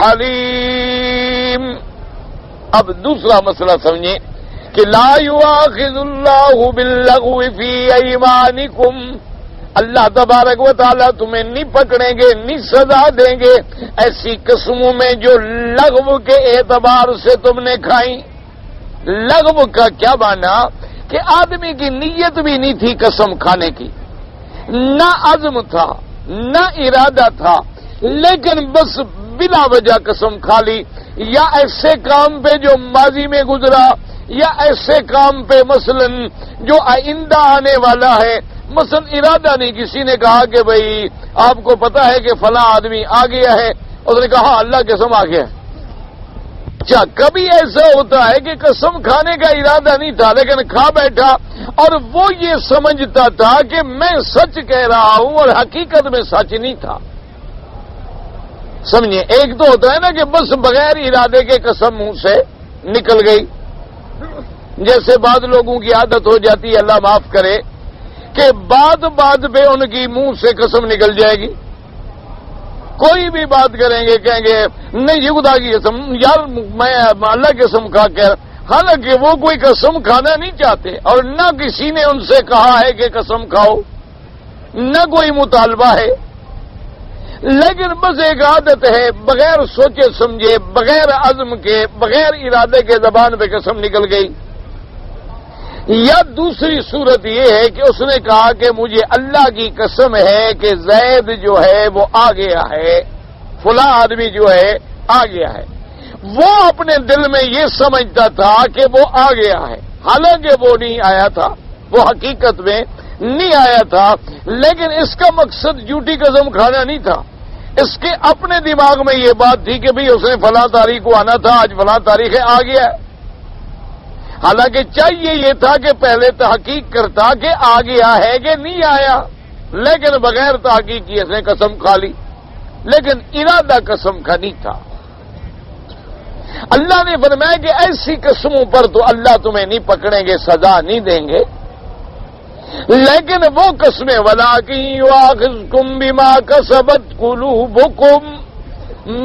حلیم. اب دوسرا مسئلہ سمجھیں کہ لا یؤاخذ اللہ باللغو فی ایمانکم. اللہ تبارک و تعالیٰ تمہیں نہیں پکڑیں گے, نہیں سزا دیں گے ایسی قسموں میں جو لغو کے اعتبار سے تم نے کھائیں. لغو کا کیا معنی کہ آدمی کی نیت بھی نہیں تھی قسم کھانے کی, نہ عزم تھا نہ ارادہ تھا, لیکن بس بلا وجہ قسم کھا لی. یا ایسے کام پہ جو ماضی میں گزرا یا ایسے کام پہ مثلا جو آئندہ آنے والا ہے. مثلا ارادہ نہیں, کسی نے کہا کہ بھئی آپ کو پتا ہے کہ فلاں آدمی آ گیا ہے, اس نے کہا اللہ قسم آ گیا. اچھا, کبھی ایسا ہوتا ہے کہ قسم کھانے کا ارادہ نہیں تھا لیکن کھا بیٹھا اور وہ یہ سمجھتا تھا کہ میں سچ کہہ رہا ہوں اور حقیقت میں سچ نہیں تھا. سمجھے, ایک تو ہوتا ہے نا کہ بس بغیر ارادے کے قسم منہ سے نکل گئی. جیسے بعض لوگوں کی عادت ہو جاتی ہے, اللہ معاف کرے, کہ بات پہ ان کی منہ سے قسم نکل جائے گی. کوئی بھی بات کریں گے کہیں گے نہیں یہ خدا کی قسم, یار میں اللہ کی قسم کھا کر, حالانکہ وہ کوئی قسم کھانا نہیں چاہتے اور نہ کسی نے ان سے کہا ہے کہ قسم کھاؤ, نہ کوئی مطالبہ ہے, لیکن بس ایک عادت ہے بغیر سوچے سمجھے, بغیر عزم کے, بغیر ارادے کے زبان پہ قسم نکل گئی. یا دوسری صورت یہ ہے کہ اس نے کہا کہ مجھے اللہ کی قسم ہے کہ زید جو ہے وہ آ گیا ہے, فلاں آدمی جو ہے آ گیا ہے. وہ اپنے دل میں یہ سمجھتا تھا کہ وہ آ گیا ہے, حالانکہ وہ نہیں آیا تھا, وہ حقیقت میں نہیں آیا تھا. لیکن اس کا مقصد جھوٹی قسم کھانا نہیں تھا, اس کے اپنے دماغ میں یہ بات تھی کہ بھئی اس نے فلاں تاریخ کو آنا تھا، آج فلاں تاریخ ہے، آ گیا ہے۔ حالانکہ چاہیے یہ تھا کہ پہلے تحقیق کرتا کہ آ گیا ہے کہ نہیں آیا، لیکن بغیر تحقیق کی اس نے قسم کھا لی، لیکن ارادہ قسم کا نہیں تھا۔ اللہ نے فرمایا کہ ایسی قسموں پر تو اللہ تمہیں نہیں پکڑیں گے، سزا نہیں دیں گے، لیکن وہ قسمیں وَلَٰكِن يُؤَاخِذْكُم بِمَا كَسَبَتْ قُلُوبُكُم،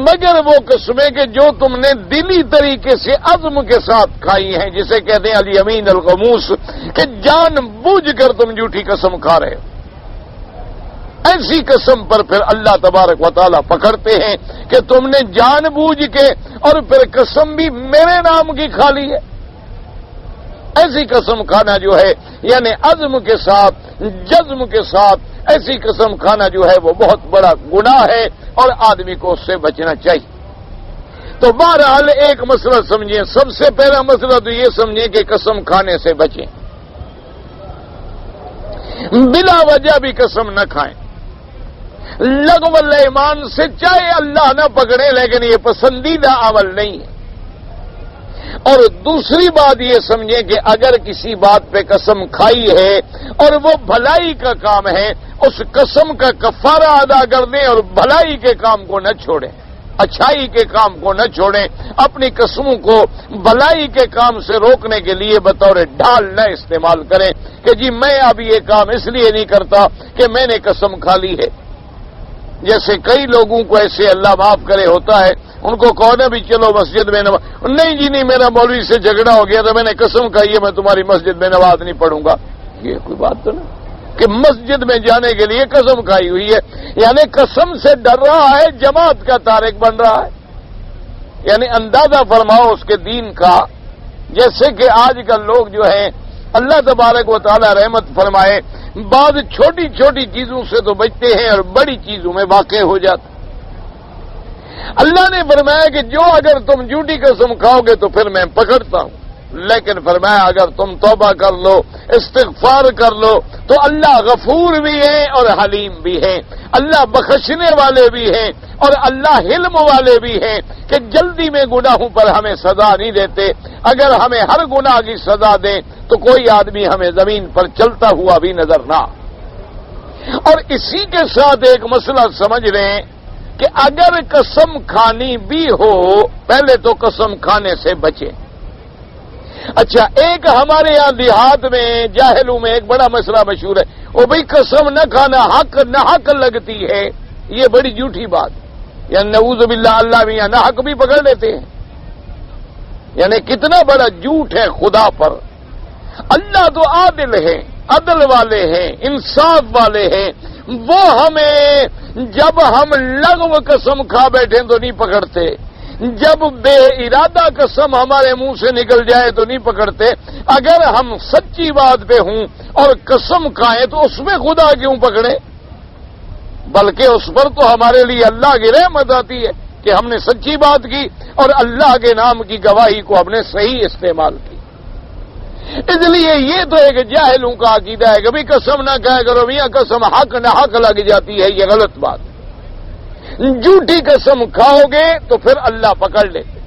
مگر وہ قسمیں کہ جو تم نے دلی طریقے سے عزم کے ساتھ کھائی ہیں، جسے کہتے ہیں الیمین الغموس، کہ جان بوجھ کر تم جھوٹی قسم کھا رہے ہو، ایسی قسم پر پھر اللہ تبارک و تعالیٰ پکڑتے ہیں کہ تم نے جان بوجھ کے اور پھر قسم بھی میرے نام کی کھا لی ہے۔ ایسی قسم کھانا جو ہے یعنی عزم کے ساتھ، جزم کے ساتھ ایسی قسم کھانا جو ہے وہ بہت بڑا گناہ ہے اور آدمی کو اس سے بچنا چاہیے۔ تو بہرحال ایک مسئلہ سمجھیں، سب سے پہلا مسئلہ تو یہ سمجھیں کہ قسم کھانے سے بچیں، بلا وجہ بھی قسم نہ کھائیں، لغو الایمان سے چاہے اللہ نہ پکڑے لیکن یہ پسندیدہ عمل نہیں ہے۔ اور دوسری بات یہ سمجھیں کہ اگر کسی بات پہ قسم کھائی ہے اور وہ بھلائی کا کام ہے، اس قسم کا کفارہ ادا کر دیں اور بھلائی کے کام کو نہ چھوڑیں، اچھائی کے کام کو نہ چھوڑیں، اپنی قسموں کو بھلائی کے کام سے روکنے کے لیے بطور ڈھال نہ استعمال کریں کہ جی میں اب یہ کام اس لیے نہیں کرتا کہ میں نے قسم کھا لی ہے۔ جیسے کئی لوگوں کو ایسے اللہ معاف کرے ہوتا ہے، ان کو کہو نا بھی چلو مسجد میں نماز، نہیں جی نہیں، میرا مولوی سے جھگڑا ہو گیا تو میں نے قسم کھائی ہے میں تمہاری مسجد میں نماز نہیں پڑھوں گا۔ یہ کوئی بات تو نہیں کہ مسجد میں جانے کے لیے قسم کھائی ہوئی ہے، یعنی قسم سے ڈر رہا ہے، جماعت کا تارک بن رہا ہے۔ یعنی اندازہ فرماؤ اس کے دین کا، جیسے کہ آج کل لوگ جو ہیں اللہ تبارک و تعالی رحمت فرمائے، بعض چھوٹی چھوٹی چیزوں سے تو بچتے ہیں اور بڑی چیزوں میں واقع ہو جاتے۔ اللہ نے فرمایا کہ جو اگر تم جھوٹی قسم کھاؤ گے تو پھر میں پکڑتا ہوں، لیکن فرمایا اگر تم توبہ کر لو، استغفار کر لو تو اللہ غفور بھی ہے اور حلیم بھی ہے، اللہ بخشنے والے بھی ہیں اور اللہ حلم والے بھی ہیں کہ جلدی میں گناہوں پر ہمیں سزا نہیں دیتے۔ اگر ہمیں ہر گناہ کی سزا دیں تو کوئی آدمی ہمیں زمین پر چلتا ہوا بھی نظر نہ۔ اور اسی کے ساتھ ایک مسئلہ سمجھ رہے ہیں کہ اگر قسم کھانی بھی ہو پہلے تو قسم کھانے سے بچیں۔ اچھا، ایک ہمارے یہاں دیہات میں جاہلوں میں ایک بڑا مسئلہ مشہور ہے، وہ بھئی قسم نہ کھانا حق نہ حق لگتی ہے، یہ بڑی جھوٹی بات، یعنی نعوذ باللہ اللہ بھی نہ حق بھی پکڑ لیتے ہیں، یعنی کتنا بڑا جھوٹ ہے خدا پر۔ اللہ تو عادل ہے، عدل والے ہیں، انصاف والے ہیں، وہ ہمیں جب ہم لغو قسم کھا بیٹھیں تو نہیں پکڑتے، جب بے ارادہ قسم ہمارے منہ سے نکل جائے تو نہیں پکڑتے۔ اگر ہم سچی بات پہ ہوں اور قسم کھائیں تو اس میں خدا کیوں پکڑے، بلکہ اس پر تو ہمارے لیے اللہ کی رحمت آتی ہے کہ ہم نے سچی بات کی اور اللہ کے نام کی گواہی کو ہم نے صحیح استعمال کی۔ اس لیے یہ تو ایک جاہلوں کا عقیدہ ہے کہ بھی قسم نہ کہا کرو، میاں قسم حق نہ حق لگ جاتی ہے، یہ غلط بات ہے۔ جھوٹی قسم کھاؤ گے تو پھر اللہ پکڑ لیتے،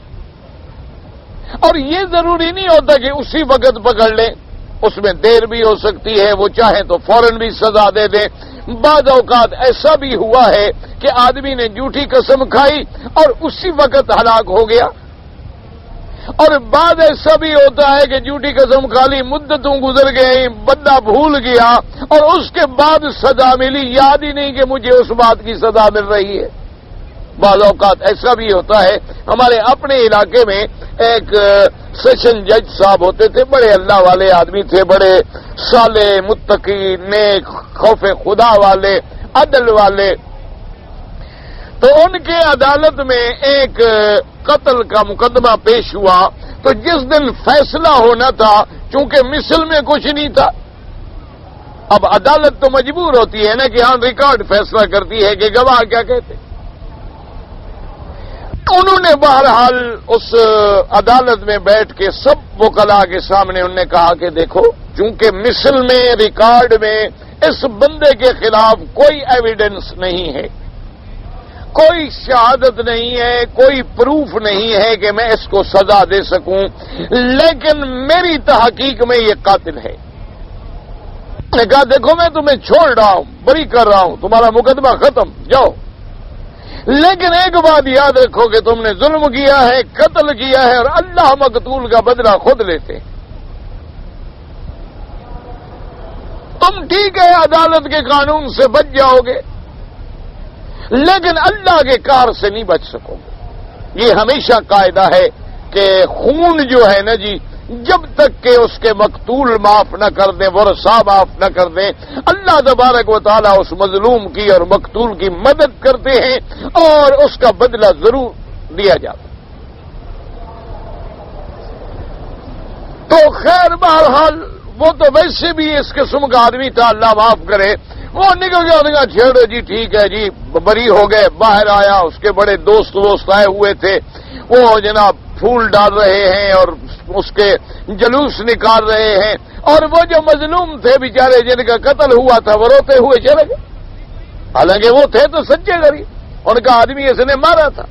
اور یہ ضروری نہیں ہوتا کہ اسی وقت پکڑ لیں، اس میں دیر بھی ہو سکتی ہے، وہ چاہیں تو فوراً بھی سزا دے دیں۔ بعض اوقات ایسا بھی ہوا ہے کہ آدمی نے جھوٹی قسم کھائی اور اسی وقت ہلاک ہو گیا، اور بعد ایسا بھی ہوتا ہے کہ جھوٹی قسم کھا لی، مدتوں گزر گئی، بندہ بھول گیا اور اس کے بعد سزا ملی، یاد ہی نہیں کہ مجھے اس بات کی سزا مل رہی ہے۔ بعض اوقات ایسا بھی ہوتا ہے۔ ہمارے اپنے علاقے میں ایک سیشن جج صاحب ہوتے تھے، بڑے اللہ والے آدمی تھے، بڑے صالح، متقی، نیک، خوف خدا والے، عدل والے۔ تو ان کے عدالت میں ایک قتل کا مقدمہ پیش ہوا، تو جس دن فیصلہ ہونا تھا چونکہ مثل میں کچھ نہیں تھا، اب عدالت تو مجبور ہوتی ہے نا کہ ہاں ریکارڈ فیصلہ کرتی ہے کہ گواہ کیا کہتے۔ انہوں نے بہرحال اس عدالت میں بیٹھ کے سب وکلاء کے سامنے انہوں نے کہا کہ دیکھو، چونکہ مثل میں ریکارڈ میں اس بندے کے خلاف کوئی ایویڈنس نہیں ہے، کوئی شہادت نہیں ہے، کوئی پروف نہیں ہے کہ میں اس کو سزا دے سکوں، لیکن میری تحقیق میں یہ قاتل ہے۔ نے کہا دیکھو میں تمہیں چھوڑ رہا ہوں، بری کر رہا ہوں، تمہارا مقدمہ ختم، جاؤ، لیکن ایک بات یاد رکھو کہ تم نے ظلم کیا ہے، قتل کیا ہے، اور اللہ مقتول کا بدلہ خود لیتے۔ تم ٹھیک ہے عدالت کے قانون سے بچ جاؤ گے، لیکن اللہ کے کار سے نہیں بچ سکو گے۔ یہ ہمیشہ قاعدہ ہے کہ خون جو ہے نا جی، جب تک کہ اس کے مقتول معاف نہ کر دیں، ورثاء معاف نہ کر دیں، اللہ تبارک و تعالیٰ اس مظلوم کی اور مقتول کی مدد کرتے ہیں اور اس کا بدلہ ضرور دیا جاتا۔ تو خیر بہرحال وہ تو ویسے بھی اس قسم کا آدمی تھا، اللہ معاف کرے، وہ نکل گیا، انہوں نے کہا چھیڑو جی، ٹھیک ہے جی، بری ہو گئے۔ باہر آیا، اس کے بڑے دوست آئے ہوئے تھے، وہ جناب پھول ڈال رہے ہیں اور اس کے جلوس نکال رہے ہیں، اور وہ جو مظلوم تھے بیچارے جن کا قتل ہوا تھا وہ روتے ہوئے چلے گئے، حالانکہ وہ تھے تو سچے غریب، ان کا آدمی اس نے مارا تھا،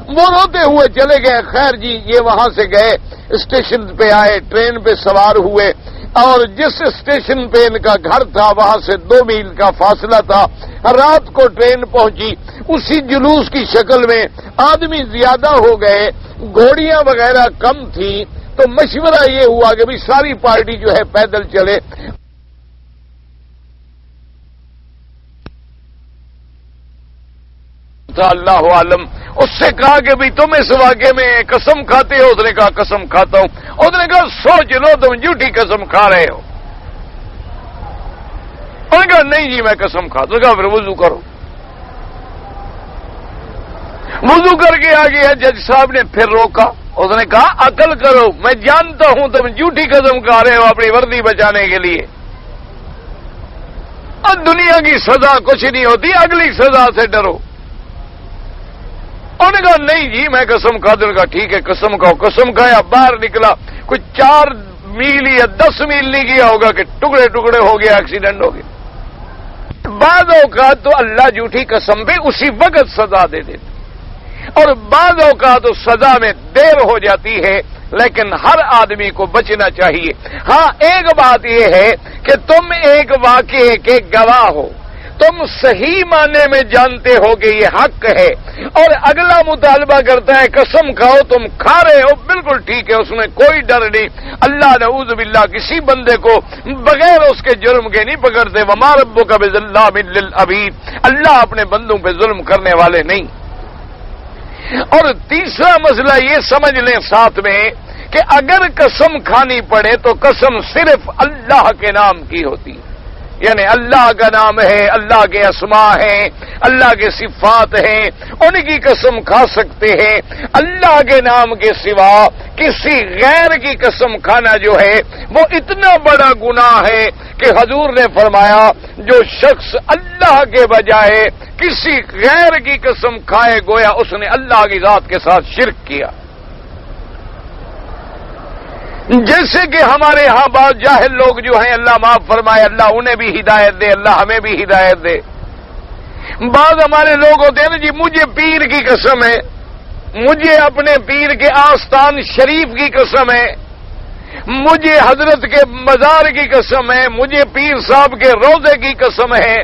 وہ روتے ہوئے چلے گئے۔ خیر جی، یہ وہاں سے گئے، اسٹیشن پہ آئے، ٹرین پہ سوار ہوئے، اور جس اسٹیشن پہ ان کا گھر تھا وہاں سے 2 میل کا فاصلہ تھا۔ رات کو ٹرین پہنچی، اسی جلوس کی شکل میں آدمی زیادہ ہو گئے، گھوڑیاں وغیرہ کم تھیں، تو مشورہ یہ ہوا کہ بھی ساری پارٹی جو ہے پیدل چلے۔ اللہ عالم اس سے کہا کہ بھی تم اس واقعے میں قسم کھاتے ہو؟ اس نے کہا قسم کھاتا ہوں۔ اس نے کہا سوچ لو تم جھوٹی قسم کھا رہے ہو۔ اس نے کہا نہیں جی میں قسم کھاتا ہوں۔ کہا پھر وضو کرو۔ وضو کر کے آ گیا، جج صاحب نے پھر روکا، اس نے کہا عقل کرو، میں جانتا ہوں تم جھوٹی قسم کھا رہے ہو اپنی وردی بچانے کے لیے، اور دنیا کی سزا کچھ نہیں ہوتی، اگلی سزا سے ڈرو۔ انہوں نے کہا نہیں جی میں قسم کھاتا ہوں۔ کہا ٹھیک ہے قسم کھاؤ۔ قسم کھایا، باہر نکلا، کچھ 4 میل یا 10 میل نہیں گیا ہوگا کہ ٹکڑے ٹکڑے ہو گیا، ایکسیڈنٹ ہو گیا۔ بعض اوقات تو اللہ جھوٹی قسم پہ اسی وقت سزا دے دیتے، اور بعض اوقات تو سزا میں دیر ہو جاتی ہے، لیکن ہر آدمی کو بچنا چاہیے۔ ہاں ایک بات یہ ہے کہ تم ایک واقعے کے گواہ ہو، تم صحیح معنی میں جانتے ہو کہ یہ حق ہے، اور اگلا مطالبہ کرتا ہے قسم کھاؤ، تم کھا رہے ہو، بالکل ٹھیک ہے، اس میں کوئی ڈر نہیں۔ اللہ نعوذ باللہ کسی بندے کو بغیر اس کے جرم کے نہیں پکڑتے۔ وما ربک بظلام للعبید، اللہ اپنے بندوں پہ ظلم کرنے والے نہیں۔ اور تیسرا مسئلہ یہ سمجھ لیں ساتھ میں کہ اگر قسم کھانی پڑے تو قسم صرف اللہ کے نام کی ہوتی ہے، یعنی اللہ کا نام ہے، اللہ کے اسماء ہیں، اللہ کے صفات ہیں، ان کی قسم کھا سکتے ہیں۔ اللہ کے نام کے سوا کسی غیر کی قسم کھانا جو ہے وہ اتنا بڑا گناہ ہے کہ حضور نے فرمایا جو شخص اللہ کے بجائے کسی غیر کی قسم کھائے گویا اس نے اللہ کی ذات کے ساتھ شرک کیا۔ جیسے کہ ہمارے ہاں بعض جاہل لوگ جو ہیں، اللہ معاف فرمائے، اللہ انہیں بھی ہدایت دے، اللہ ہمیں بھی ہدایت دے۔ بعض ہمارے لوگ ہوتے ہیں نا جی، مجھے پیر کی قسم ہے، مجھے اپنے پیر کے آستان شریف کی قسم ہے، مجھے حضرت کے مزار کی قسم ہے، مجھے پیر صاحب کے روضے کی قسم ہے،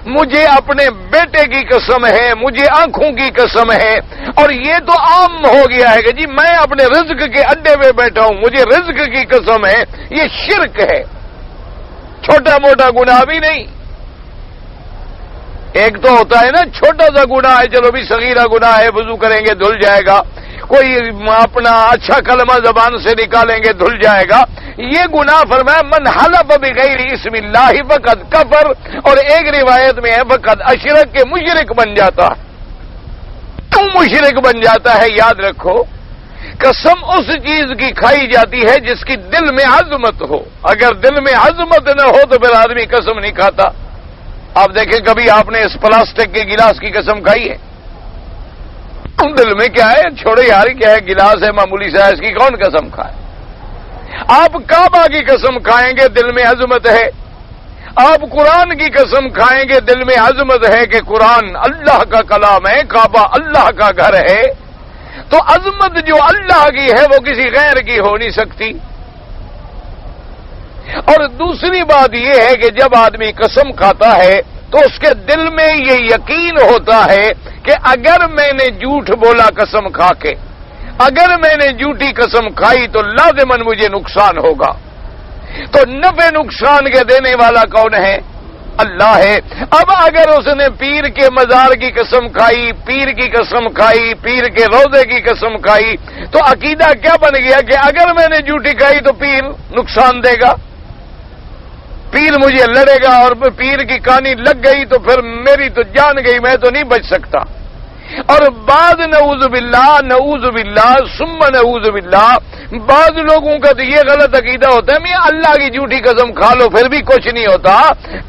مجھے اپنے بیٹے کی قسم ہے، مجھے آنکھوں کی قسم ہے۔ اور یہ تو عام ہو گیا ہے کہ جی میں اپنے رزق کے اڈے پہ بیٹھا ہوں، مجھے رزق کی قسم ہے۔ یہ شرک ہے، چھوٹا موٹا گناہ بھی نہیں۔ ایک تو ہوتا ہے نا چھوٹا سا گناہ ہے، چلو بھی صغیرہ گناہ ہے، وضو کریں گے دھل جائے گا، کوئی اپنا اچھا کلمہ زبان سے نکالیں گے دھل جائے گا۔ یہ گناہ فرمایا من حلف بغیر اسم اللہ فقد کفر، اور ایک روایت میں ہے فقد اشرک، کے مشرک بن جاتا ہے۔ کیوں مشرک بن جاتا ہے؟ یاد رکھو قسم اس چیز کی کھائی جاتی ہے جس کی دل میں عظمت ہو، اگر دل میں عظمت نہ ہو تو پھر آدمی قسم نہیں کھاتا۔ آپ دیکھیں کبھی آپ نے اس پلاسٹک کے گلاس کی قسم کھائی ہے؟ دل میں کیا ہے، چھوڑو یار کیا ہے، گلاس ہے معمولی سا، اس کی کون قسم کھائے؟ آپ کعبہ کی قسم کھائیں گے، دل میں عظمت ہے۔ آپ قرآن کی قسم کھائیں گے، دل میں عظمت ہے کہ قرآن اللہ کا کلام ہے، کعبہ اللہ کا گھر ہے، تو عظمت جو اللہ کی ہے وہ کسی غیر کی ہو نہیں سکتی۔ اور دوسری بات یہ ہے کہ جب آدمی قسم کھاتا ہے تو اس کے دل میں یہ یقین ہوتا ہے کہ اگر میں نے جھوٹ بولا قسم کھا کے، اگر میں نے جھوٹی قسم کھائی تو لازماً مجھے نقصان ہوگا۔ تو نفع نقصان کے دینے والا کون ہے؟ اللہ ہے۔ اب اگر اس نے پیر کے مزار کی قسم کھائی، پیر کی قسم کھائی، پیر کے روزے کی قسم کھائی، تو عقیدہ کیا بن گیا کہ اگر میں نے جھوٹی کھائی تو پیر نقصان دے گا، پیر مجھے لڑے گا، اور پیر کی کہانی لگ گئی تو پھر میری تو جان گئی، میں تو نہیں بچ سکتا۔ اور بعض نعوذ باللہ ثم نعوذ باللہ بعض لوگوں کا تو یہ غلط عقیدہ ہوتا ہے، میں اللہ کی جھوٹی قسم کھا لو پھر بھی کچھ نہیں ہوتا،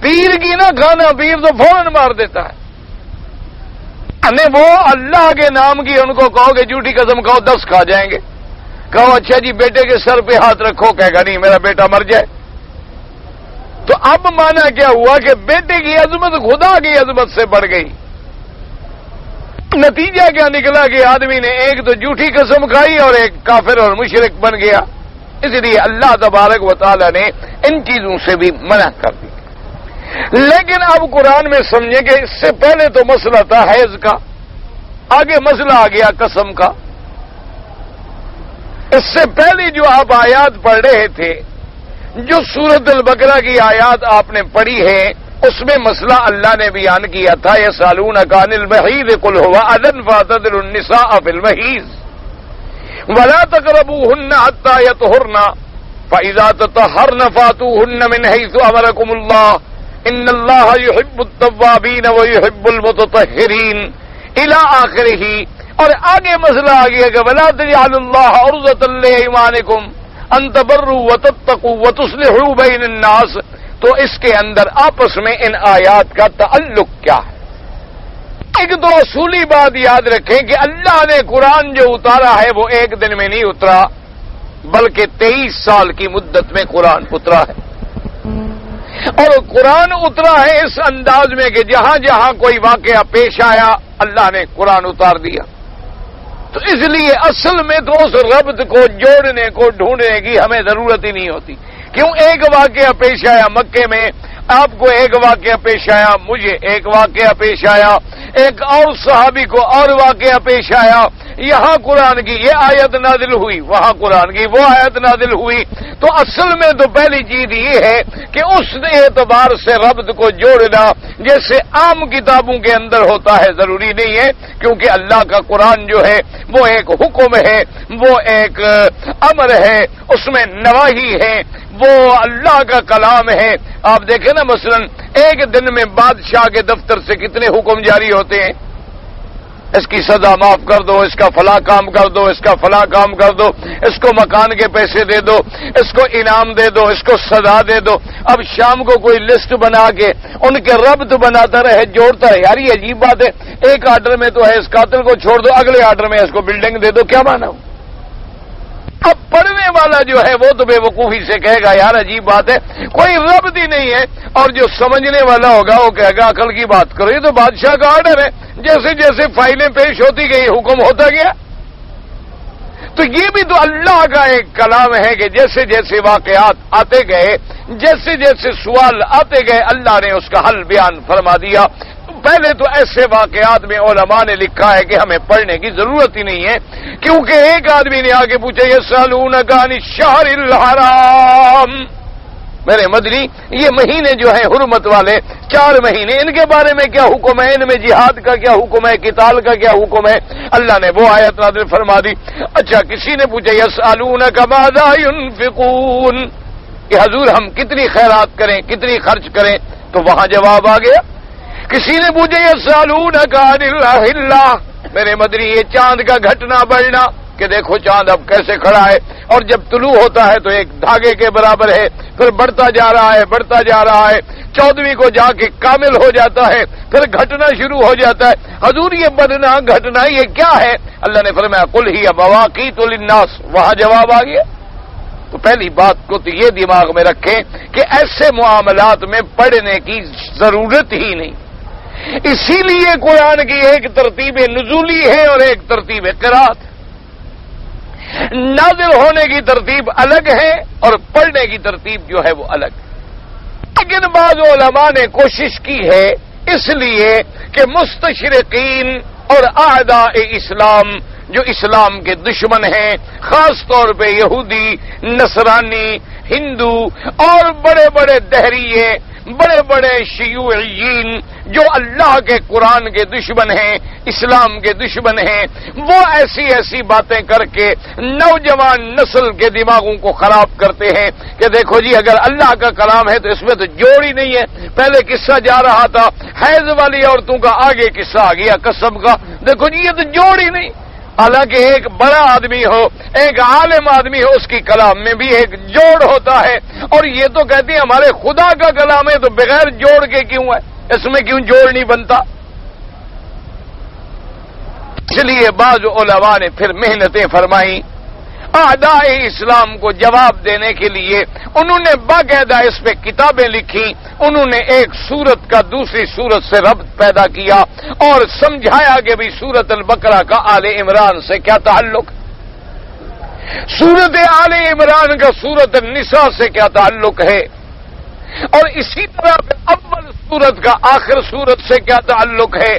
پیر کی نہ کھانا، پیر تو فوراً مار دیتا ہے۔ وہ اللہ کے نام کی ان کو کہو کہ جھوٹی قسم کھاؤ 10 کھا جائیں گے، کہو اچھا جی بیٹے کے سر پہ ہاتھ رکھو، کہے گا نہیں میرا بیٹا مر جائے۔ تو اب مانا کیا ہوا کہ بیٹے کی عظمت خدا کی عظمت سے بڑھ گئی۔ نتیجہ کیا نکلا کہ آدمی نے ایک تو جھوٹی قسم کھائی اور ایک کافر اور مشرک بن گیا۔ اس لیے اللہ تبارک و تعالی نے ان چیزوں سے بھی منع کر دی۔ لیکن اب قرآن میں سمجھیں کہ اس سے پہلے تو مسئلہ تھا حیض کا، آگے مسئلہ آ گیا قسم کا۔ اس سے پہلے جو آپ آیات پڑھ رہے تھے، جو سورۃ البقرہ کی آیات آپ نے پڑھی ہے، اس میں مسئلہ اللہ نے بیان کیا تھا، یسألونک عن المحیض قل هو اذى فاعتزلوا النساء في المحیض ولا تقربوهن حتى يطهرن فإذا تطهرن فاتوهن من حيث أمركم الله إن الله يحب التوابين ويحب المتطهرين إلى آخره۔ اور آگے مسئلہ آ گیا کہ ولا تجعلوا الله عرضة لأيمانكم أن تبروا وتتقوا وتصلحوا بين الناس۔ تو اس کے اندر آپس میں ان آیات کا تعلق کیا ہے؟ ایک تو اصولی بات یاد رکھیں کہ اللہ نے قرآن جو اتارا ہے وہ ایک دن میں نہیں اترا، بلکہ 23 سال کی مدت میں قرآن اترا ہے۔ اور قرآن اترا ہے اس انداز میں کہ جہاں جہاں کوئی واقعہ پیش آیا اللہ نے قرآن اتار دیا۔ تو اس لیے اصل میں تو اس ربط کو جوڑنے کو ڈھونڈنے کی ہمیں ضرورت ہی نہیں ہوتی۔ کیوں؟ ایک واقعہ پیش آیا مکے میں، آپ کو ایک واقعہ پیش آیا، مجھے ایک واقعہ پیش آیا، ایک اور صحابی کو اور واقعہ پیش آیا، یہاں قرآن کی یہ آیت نازل ہوئی، وہاں قرآن کی وہ آیت نازل ہوئی۔ تو اصل میں تو پہلی چیز یہ ہے کہ اس اعتبار سے ربط کو جوڑنا جیسے عام کتابوں کے اندر ہوتا ہے ضروری نہیں ہے، کیونکہ اللہ کا قرآن جو ہے وہ ایک حکم ہے، وہ ایک امر ہے، اس میں نواہی ہے، وہ اللہ کا کلام ہے۔ آپ دیکھیں نا مثلا ایک دن میں بادشاہ کے دفتر سے کتنے حکم جاری ہوتے ہیں، اس کی سزا معاف کر دو، اس کا فلاں کام کر دو، اس کا فلاں کام کر دو، اس کو مکان کے پیسے دے دو، اس کو انعام دے دو، اس کو سزا دے دو۔ اب شام کو کوئی لسٹ بنا کے ان کے ربط بناتا رہے، جوڑتا ہے۔ یار یہ عجیب بات ہے، ایک آرڈر میں تو ہے اس قاتل کو چھوڑ دو، اگلے آرڈر میں اس کو بلڈنگ دے دو، کیا مانا؟ اب پڑھنے والا جو ہے وہ تو بے وقوفی سے کہے گا یار عجیب بات ہے، کوئی ربط ہی نہیں ہے، اور جو سمجھنے والا ہوگا وہ کہے گا عقل کی بات کرو، یہ تو بادشاہ کا آرڈر ہے، جیسے جیسے فائلیں پیش ہوتی گئی حکم ہوتا گیا۔ تو یہ بھی تو اللہ کا ایک کلام ہے کہ جیسے جیسے واقعات آتے گئے، جیسے جیسے سوال آتے گئے، اللہ نے اس کا حل بیان فرما دیا۔ پہلے تو ایسے واقعات میں علماء نے لکھا ہے کہ ہمیں پڑھنے کی ضرورت ہی نہیں ہے، کیونکہ ایک آدمی نے آگے پوچھا یسألونک عن الشہر الحرام، میرے مدنی یہ مہینے جو ہیں حرمت والے 4 مہینے، ان کے بارے میں کیا حکم ہے، ان میں جہاد کا کیا حکم ہے، قتال کا کیا حکم ہے؟ اللہ نے وہ آیت نازل فرما دی۔ اچھا کسی نے پوچھا یسألونک ماذا ينفقون، کہ حضور ہم کتنی خیرات کریں، کتنی خرچ کریں؟ تو وہاں جواب آ گیا۔ کسی نے پوچھا یسألونک عن الأہلہ، میرے مدنی یہ چاند کا گھٹنا بڑھنا، کہ دیکھو چاند اب کیسے کھڑا ہے، اور جب طلوع ہوتا ہے تو ایک دھاگے کے برابر ہے، پھر بڑھتا جا رہا ہے، بڑھتا جا رہا ہے، 14ویں کو جا کے کامل ہو جاتا ہے، پھر گھٹنا شروع ہو جاتا ہے۔ حضور یہ بڑھنا گھٹنا یہ کیا ہے؟ اللہ نے فرمایا قل ہی مواقیت للناس، وہاں جواب آ گیا۔ تو پہلی بات کو تو یہ دماغ میں رکھیں کہ ایسے معاملات میں پڑھنے کی ضرورت ہی نہیں. اسی لیے قرآن کی ایک ترتیب نزولی ہے اور ایک ترتیب قرات. نازل ہونے کی ترتیب الگ ہے اور پڑھنے کی ترتیب جو ہے وہ الگ. لیکن بعض علماء نے کوشش کی ہے اس لیے کہ مستشرقین اور اعداء اسلام جو اسلام کے دشمن ہیں، خاص طور پہ یہودی، نصرانی، ہندو اور بڑے بڑے دہریے، بڑے بڑے شیوعیین جو اللہ کے قرآن کے دشمن ہیں، اسلام کے دشمن ہیں، وہ ایسی ایسی باتیں کر کے نوجوان نسل کے دماغوں کو خراب کرتے ہیں کہ دیکھو جی اگر اللہ کا کلام ہے تو اس میں تو جوڑ ہی نہیں ہے. پہلے قصہ جا رہا تھا حیض والی عورتوں کا، آگے قصہ آ گیا قسم کا، دیکھو جی یہ تو جوڑ ہی نہیں. حالانکہ ایک بڑا آدمی ہو، ایک عالم آدمی ہو، اس کی کلام میں بھی ایک جوڑ ہوتا ہے. اور یہ تو کہتے ہیں ہمارے خدا کا کلام ہے تو بغیر جوڑ کے کیوں ہے، اس میں کیوں جوڑ نہیں بنتا. اس لیے بعض علماء نے پھر محنتیں فرمائیں اعداء اسلام کو جواب دینے کے لیے. انہوں نے باقاعدہ اس پہ کتابیں لکھی، انہوں نے ایک سورت کا دوسری سورت سے ربط پیدا کیا اور سمجھایا کہ بھی سورت البقرہ کا آل عمران سے کیا تعلق، سورت آل عمران کا سورت النساء سے کیا تعلق ہے، اور اسی طرح اول سورت کا آخر سورت سے کیا تعلق ہے،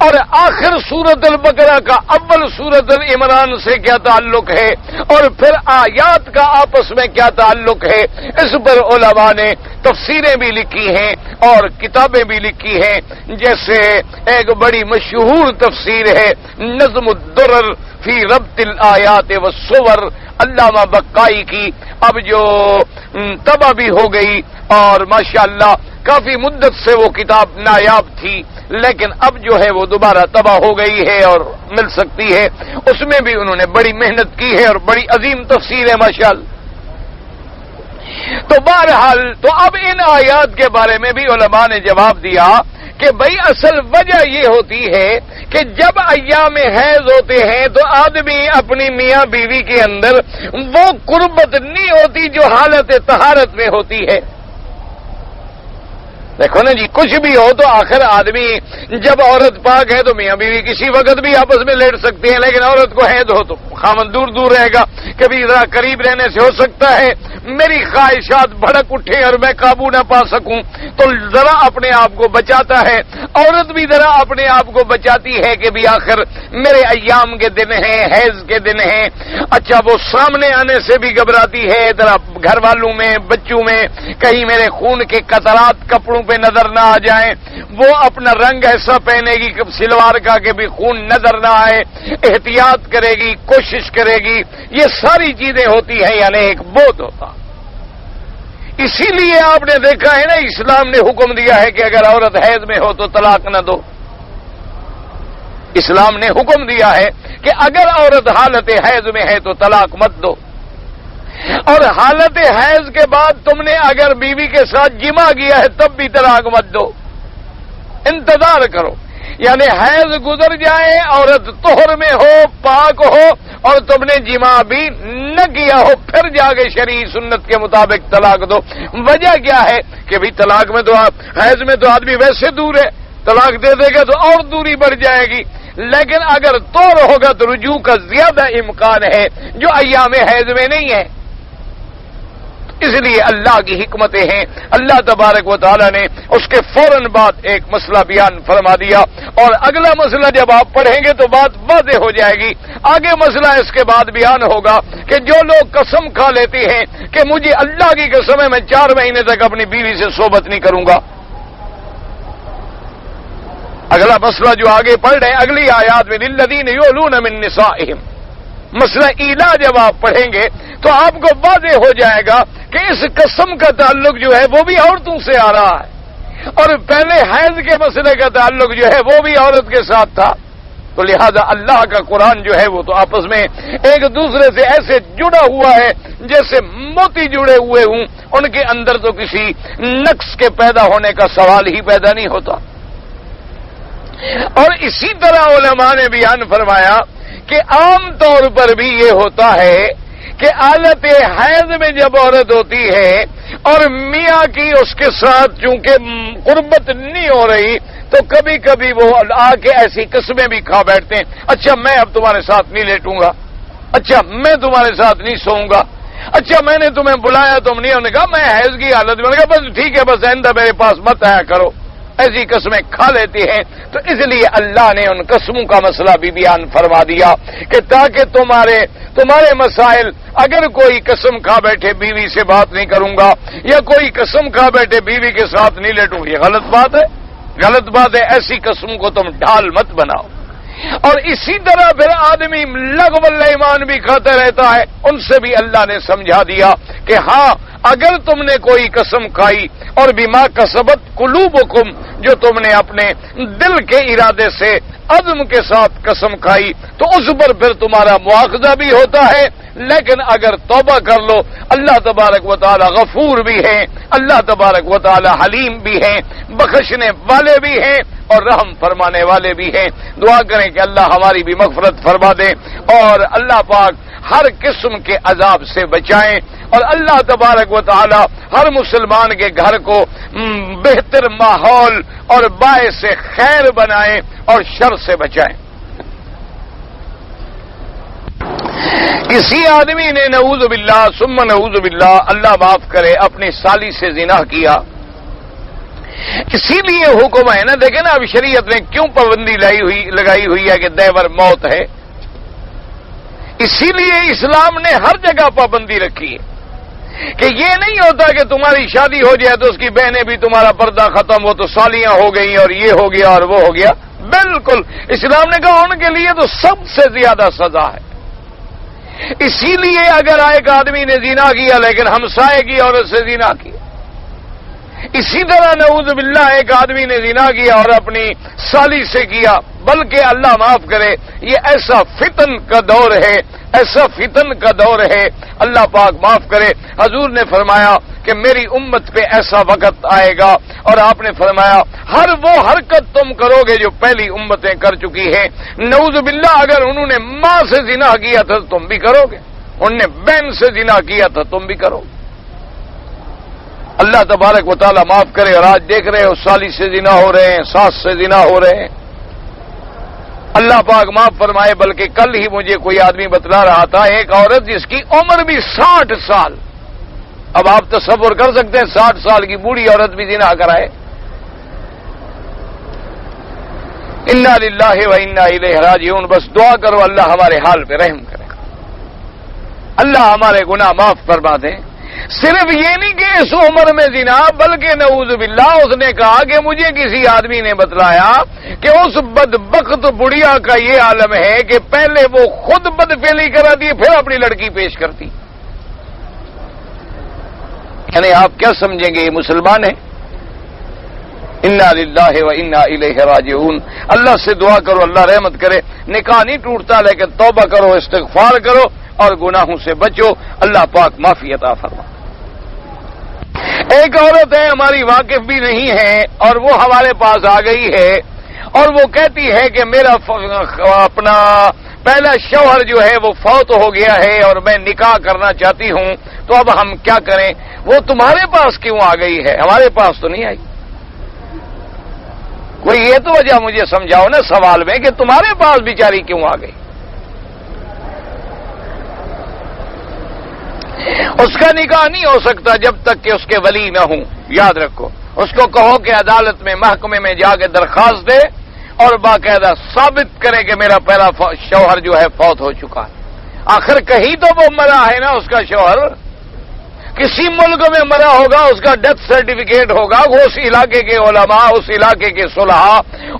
اور آخر سورت البقرہ کا اول سورت العمران سے کیا تعلق ہے، اور پھر آیات کا آپس میں کیا تعلق ہے. اس پر علماء نے تفسیریں بھی لکھی ہیں اور کتابیں بھی لکھی ہیں. جیسے ایک بڑی مشہور تفسیر ہے نظم الدرر فی ربط الآیات والصور، علامہ بقائی کی، اب جو تباہ بھی ہو گئی اور ماشاءاللہ کافی مدت سے وہ کتاب نایاب تھی، لیکن اب جو ہے وہ دوبارہ تباہ ہو گئی ہے اور مل سکتی ہے. اس میں بھی انہوں نے بڑی محنت کی ہے اور بڑی عظیم تفسیر ہے ماشاءاللہ. تو بہرحال تو اب ان آیات کے بارے میں بھی علماء نے جواب دیا کہ بھئی اصل وجہ یہ ہوتی ہے کہ جب ایام حیض ہوتے ہیں تو آدمی اپنی میاں بیوی کے اندر وہ قربت نہیں ہوتی جو حالت طہارت میں ہوتی ہے. دیکھو نا جی کچھ بھی ہو تو آخر آدمی جب عورت پاک ہے تو میاں بیوی کسی وقت بھی آپس میں لیٹ سکتے ہیں، لیکن عورت کو حیض ہو تو خامن دور دور رہے گا. کبھی ذرا قریب رہنے سے ہو سکتا ہے میری خواہشات بھڑک اٹھے اور میں قابو نہ پا سکوں، تو ذرا اپنے آپ کو بچاتا ہے. عورت بھی ذرا اپنے آپ کو بچاتی ہے کہ بھی آخر میرے ایام کے دن ہیں، حیض کے دن ہیں. اچھا وہ سامنے آنے سے بھی گھبراتی ہے، ذرا گھر والوں میں بچوں میں کہیں میرے خون کے قطرات کپڑوں پہ نظر نہ آ جائیں. وہ اپنا رنگ ایسا پہنے گی سلوار کا کہ بھی خون نظر نہ آئے، احتیاط کرے گی، کوشش کرے گی. یہ ساری چیزیں ہوتی ہیں، یعنی ایک بودھ ہوتا. اسی لیے آپ نے دیکھا ہے نا اسلام نے حکم دیا ہے کہ اگر عورت حیض میں ہو تو طلاق نہ دو. اسلام نے حکم دیا ہے کہ اگر عورت حالت حیض میں ہے تو طلاق مت دو، اور حالت حیض کے بعد تم نے اگر بیوی کے ساتھ جمع کیا ہے تب بھی طلاق مت دو، انتظار کرو. یعنی حیض گزر جائے، عورت طہر میں ہو، پاک ہو، اور تم نے جمع بھی نہ کیا ہو، پھر جا کے شرعی سنت کے مطابق طلاق دو. وجہ کیا ہے کہ بھی طلاق میں تو حیض میں تو آدمی ویسے دور ہے، طلاق دے دے گا تو اور دوری بڑھ جائے گی. لیکن اگر طور ہوگا تو رجوع کا زیادہ امکان ہے جو ایام حیض میں نہیں ہے. اس لیے اللہ کی حکمتیں ہیں. اللہ تبارک و تعالی نے اس کے فوراً بعد ایک مسئلہ بیان فرما دیا، اور اگلا مسئلہ جب آپ پڑھیں گے تو بات واضح ہو جائے گی. آگے مسئلہ اس کے بعد بیان ہوگا کہ جو لوگ قسم کھا لیتے ہیں کہ مجھے اللہ کی قسم ہے میں 4 مہینے تک اپنی بیوی سے صحبت نہیں کروں گا. اگلا مسئلہ جو آگے پڑھ رہے ہیں اگلی آیات میں للذین یؤلون من نسائہم، مسئلہ ایلا جب آپ پڑھیں گے تو آپ کو واضح ہو جائے گا کہ اس قسم کا تعلق جو ہے وہ بھی عورتوں سے آ رہا ہے، اور پہلے حیض کے مسئلے کا تعلق جو ہے وہ بھی عورت کے ساتھ تھا. تو لہذا اللہ کا قرآن جو ہے وہ تو آپس میں ایک دوسرے سے ایسے جڑا ہوا ہے جیسے موتی جڑے ہوئے ہوں. ان کے اندر تو کسی نقص کے پیدا ہونے کا سوال ہی پیدا نہیں ہوتا. اور اسی طرح علماء نے بیان فرمایا کہ عام طور پر بھی یہ ہوتا ہے کہ حالت حیض میں جب عورت ہوتی ہے اور میاں کی اس کے ساتھ چونکہ قربت نہیں ہو رہی تو کبھی کبھی وہ آ کے ایسی قسمیں بھی کھا بیٹھتے ہیں. اچھا میں اب تمہارے ساتھ نہیں لیٹوں گا, اچھا میں تمہارے ساتھ نہیں سوؤں گا, اچھا میں نے تمہیں بلایا تم نہیں. انہوں نے کہا میں حیض کی حالت میں, کہا بس ٹھیک ہے بس آئندہ میرے پاس مت آیا کرو. ایسی قسمیں کھا لیتی ہیں. تو اس لیے اللہ نے ان قسموں کا مسئلہ بھی بیان فرما دیا کہ تاکہ تمہارے مسائل, اگر کوئی قسم کھا بیٹھے بیوی سے بات نہیں کروں گا یا کوئی قسم کھا بیٹھے بیوی کے ساتھ نہیں لیٹوں, یہ غلط بات ہے, غلط بات ہے. ایسی قسموں کو تم ڈھال مت بناؤ. اور اسی طرح پھر آدمی لغو الایمان بھی کھاتا رہتا ہے. ان سے بھی اللہ نے سمجھا دیا کہ ہاں اگر تم نے کوئی قسم کھائی اور بما کسبت قلوبکم, جو تم نے اپنے دل کے ارادے سے عزم کے ساتھ قسم کھائی تو اس پر پھر تمہارا مواخذہ بھی ہوتا ہے. لیکن اگر توبہ کر لو, اللہ تبارک و تعالی غفور بھی ہیں, اللہ تبارک و تعالی حلیم بھی ہیں, بخشنے والے بھی ہیں اور رحم فرمانے والے بھی ہیں. دعا کریں کہ اللہ ہماری بھی مغفرت فرما دے اور اللہ پاک ہر قسم کے عذاب سے بچائیں اور اللہ تبارک و تعالی ہر مسلمان کے گھر کو بہتر ماحول اور باعث خیر بنائیں اور شر سے بچائیں. کسی آدمی نے نعوذ باللہ ثم نعوذ باللہ, اللہ معاف کرے, اپنی سالی سے زنا کیا. اسی لیے حکم ہے نا, دیکھیں نا اب شریعت نے کیوں پابندی لگائی ہوئی ہے کہ دیور موت ہے. اسی لیے اسلام نے ہر جگہ پابندی رکھی ہے کہ یہ نہیں ہوتا کہ تمہاری شادی ہو جائے تو اس کی بہنیں بھی تمہارا پردہ ختم ہو تو سالیاں ہو گئی اور یہ ہو گیا اور وہ ہو گیا. بالکل, اسلام نے کہا ان کے لیے تو سب سے زیادہ سزا ہے. اسی لیے اگر ایک آدمی نے زنا کیا لیکن ہمسائے کی عورت سے زنا کیا, اسی طرح نعوذ باللہ ایک آدمی نے زنا کیا اور اپنی سالی سے کیا, بلکہ اللہ معاف کرے یہ ایسا فتن کا دور ہے, ایسا فتن کا دور ہے. اللہ پاک معاف کرے, حضور نے فرمایا کہ میری امت پہ ایسا وقت آئے گا اور آپ نے فرمایا ہر وہ حرکت تم کرو گے جو پہلی امتیں کر چکی ہیں. نعوذ باللہ اگر انہوں نے ماں سے زنا کیا تھا تم بھی کرو گے, انہوں نے بہن سے زنا کیا تھا تم بھی کرو گے. اللہ تبارک و تعالیٰ معاف کرے. اور آج دیکھ رہے ہو سالی سے زنا ہو رہے ہیں, ساس سے زنا ہو رہے ہیں. اللہ پاک معاف فرمائے. بلکہ کل ہی مجھے کوئی آدمی بتلا رہا تھا, ایک عورت جس کی عمر بھی 60 سال, اب آپ تصور کر سکتے ہیں 60 سال کی بوڑھی عورت بھی زنا کرائے. انا للہ و انا الیہ راجعون. بس دعا کرو اللہ ہمارے حال پہ رحم کرے, اللہ ہمارے گناہ معاف فرما دیں. صرف یہ نہیں کہ اس عمر میں زنا, بلکہ نعوذ باللہ اس نے کہا کہ مجھے کسی آدمی نے بتلایا کہ اس بدبخت بڑھیا کا یہ عالم ہے کہ پہلے وہ خود بدفعلی کراتی پھر اپنی لڑکی پیش کرتی. یعنی آپ کیا سمجھیں گے یہ مسلمان ہے؟ انا للہ و انا الیہ راجعون. اللہ سے دعا کرو اللہ رحمت کرے. نکاح نہیں ٹوٹتا لیکن توبہ کرو, استغفار کرو اور گناہوں سے بچو. اللہ پاک معافی عطا فرما. ایک عورت ہے ہماری واقف بھی نہیں ہے اور وہ ہمارے پاس آ گئی ہے اور وہ کہتی ہے کہ میرا اپنا پہلا شوہر جو ہے وہ فوت ہو گیا ہے اور میں نکاح کرنا چاہتی ہوں, تو اب ہم کیا کریں؟ وہ تمہارے پاس کیوں آ گئی ہے, ہمارے پاس تو نہیں آئی. کوئی یہ تو وجہ مجھے سمجھاؤ نا سوال میں کہ تمہارے پاس بیچاری کیوں آ گئی. اس کا نکاح نہیں ہو سکتا جب تک کہ اس کے ولی نہ ہوں. یاد رکھو, اس کو کہو کہ عدالت میں محکمے میں جا کے درخواست دے اور باقاعدہ ثابت کرے کہ میرا پہلا شوہر جو ہے فوت ہو چکا ہے. آخر کہیں تو وہ مرا ہے نا اس کا شوہر, کسی ملک میں مرا ہوگا, اس کا ڈیتھ سرٹیفکیٹ ہوگا, وہ اس علاقے کے علماء, اس علاقے کے صلحاء,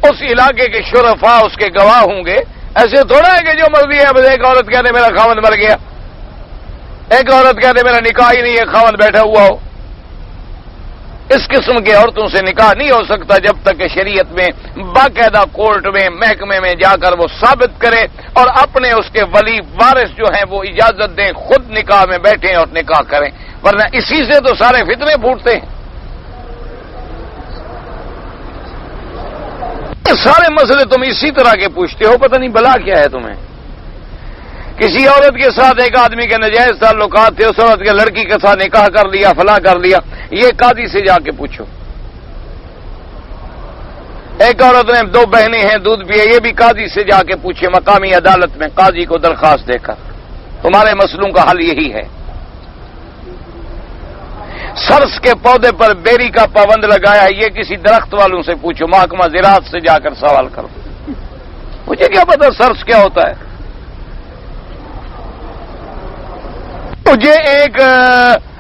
اس علاقے کے شرفاء اس کے گواہ ہوں گے. ایسے تھوڑا ہے کہ جو مرضی ہے بس ایک عورت کہتے میرا خاوند مر گیا, ایک عورت کہتے میرا نکاح ہی نہیں ہے, خاوند بیٹھا ہوا ہو. اس قسم کے عورتوں سے نکاح نہیں ہو سکتا جب تک کہ شریعت میں باقاعدہ کورٹ میں محکمے میں جا کر وہ ثابت کرے اور اپنے اس کے ولی وارث جو ہیں وہ اجازت دیں, خود نکاح میں بیٹھیں اور نکاح کریں. ورنہ اسی سے تو سارے فتنے پھوٹتے ہیں. سارے مسئلے تم اسی طرح کے پوچھتے ہو, پتہ نہیں بلا کیا ہے تمہیں. کسی عورت کے ساتھ ایک آدمی کے ناجائز تعلقات تھے، اس عورت کے لڑکی کے ساتھ نکاح کر لیا، فلاں کر لیا، یہ قاضی سے جا کے پوچھو۔ ایک عورت نے 2 بہنیں ہیں، دودھ پیے، یہ بھی قاضی سے جا کے پوچھے، مقامی عدالت میں قاضی کو درخواست دے کر۔ تمہارے مسئلوں کا حل یہی ہے۔ سرس کے پودے پر بیری کا پابند لگایا ہے، یہ کسی درخت والوں سے پوچھو، محکمہ زراعت سے جا کر سوال کرو۔ مجھے کیا پتا سرس کیا ہوتا ہے؟ مجھے ایک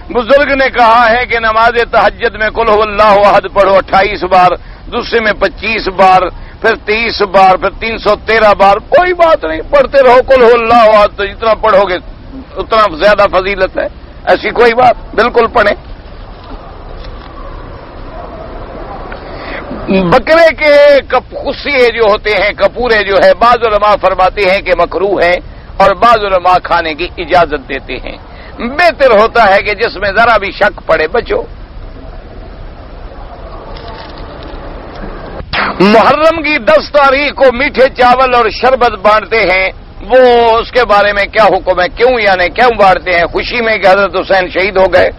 بزرگ نے کہا ہے کہ نماز تہجد میں قل هو اللہ احد پڑھو 28 بار، دوسرے میں 25 بار، پھر 30 بار، پھر 313 بار، کوئی بات نہیں، پڑھتے رہو قل هو اللہ احد، تو جتنا پڑھو گے اتنا زیادہ فضیلت ہے، ایسی کوئی بات، بالکل پڑھیں۔ بکرے کے خصیے جو ہوتے ہیں، کپورے جو ہے، بعض علماء فرماتے ہیں کہ مکروہ ہے اور بعض علماء کھانے کی اجازت دیتے ہیں۔ بہتر ہوتا ہے کہ جس میں ذرا بھی شک پڑے بچو۔ محرم کی 10 تاریخ کو میٹھے چاول اور شربت بانٹتے ہیں، وہ اس کے بارے میں کیا حکم ہے؟ کیوں یعنی کیوں بانٹتے ہیں؟ خوشی میں کہ حضرت حسین شہید ہو گئے،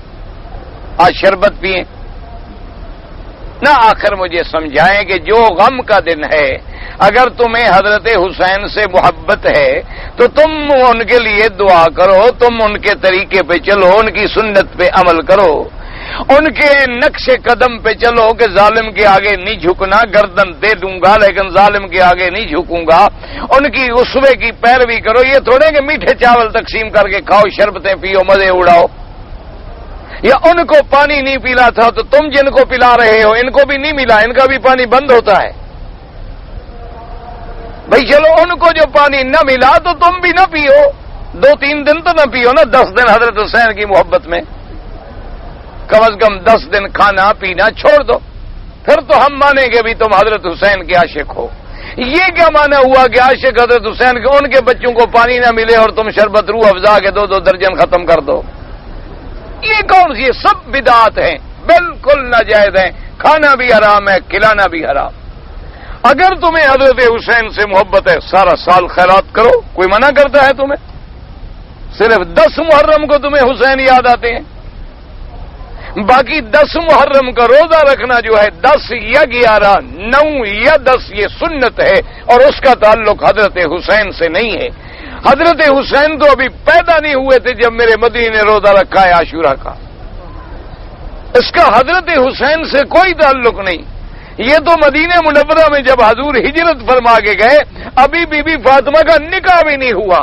آج شربت پئیں؟ نہ آخر مجھے سمجھائیں کہ جو غم کا دن ہے، اگر تمہیں حضرت حسین سے محبت ہے تو تم ان کے لیے دعا کرو، تم ان کے طریقے پہ چلو، ان کی سنت پہ عمل کرو، ان کے نقش قدم پہ چلو کہ ظالم کے آگے نہیں جھکنا، گردن دے دوں گا لیکن ظالم کے آگے نہیں جھکوں گا، ان کی اسوے کی پیروی کرو۔ یہ تھوڑے کہ میٹھے چاول تقسیم کر کے کھاؤ، شربتیں پیو، مزے اڑاؤ۔ یا ان کو پانی نہیں پلا تھا تو تم جن کو پلا رہے ہو ان کو بھی نہیں ملا، ان کا بھی پانی بند ہوتا ہے۔ بھئی چلو ان کو جو پانی نہ ملا تو تم بھی نہ پیو، 2-3 دن تو نہ پیو نا، 10 دن حضرت حسین کی محبت میں، کم از کم 10 دن کھانا پینا چھوڑ دو، پھر تو ہم مانیں گے بھی تم حضرت حسین کے عاشق ہو۔ یہ کیا مانا ہوا کہ عاشق حضرت حسین کے ان کے بچوں کو پانی نہ ملے اور تم شربت روح افزا کے 2 درجن ختم کر دو؟ یہ کون سی؟ یہ سب بدعات ہیں، بالکل ناجائز ہیں، کھانا بھی حرام ہے، کھلانا بھی حرام۔ اگر تمہیں حضرت حسین سے محبت ہے سارا سال خیرات کرو، کوئی منع کرتا ہے تمہیں؟ صرف 10 محرم کو تمہیں حسین یاد آتے ہیں، باقی 10 محرم کا روزہ رکھنا جو ہے 10 یا 11 9 یا 10 یہ سنت ہے اور اس کا تعلق حضرت حسین سے نہیں ہے۔ حضرت حسین تو ابھی پیدا نہیں ہوئے تھے جب میرے مدنی نے روزہ رکھا ہے عاشورہ کا، اس کا حضرت حسین سے کوئی تعلق نہیں۔ یہ تو مدینہ منورہ میں جب حضور ہجرت فرما کے گئے ابھی بی بی فاطمہ کا نکاح بھی نہیں ہوا،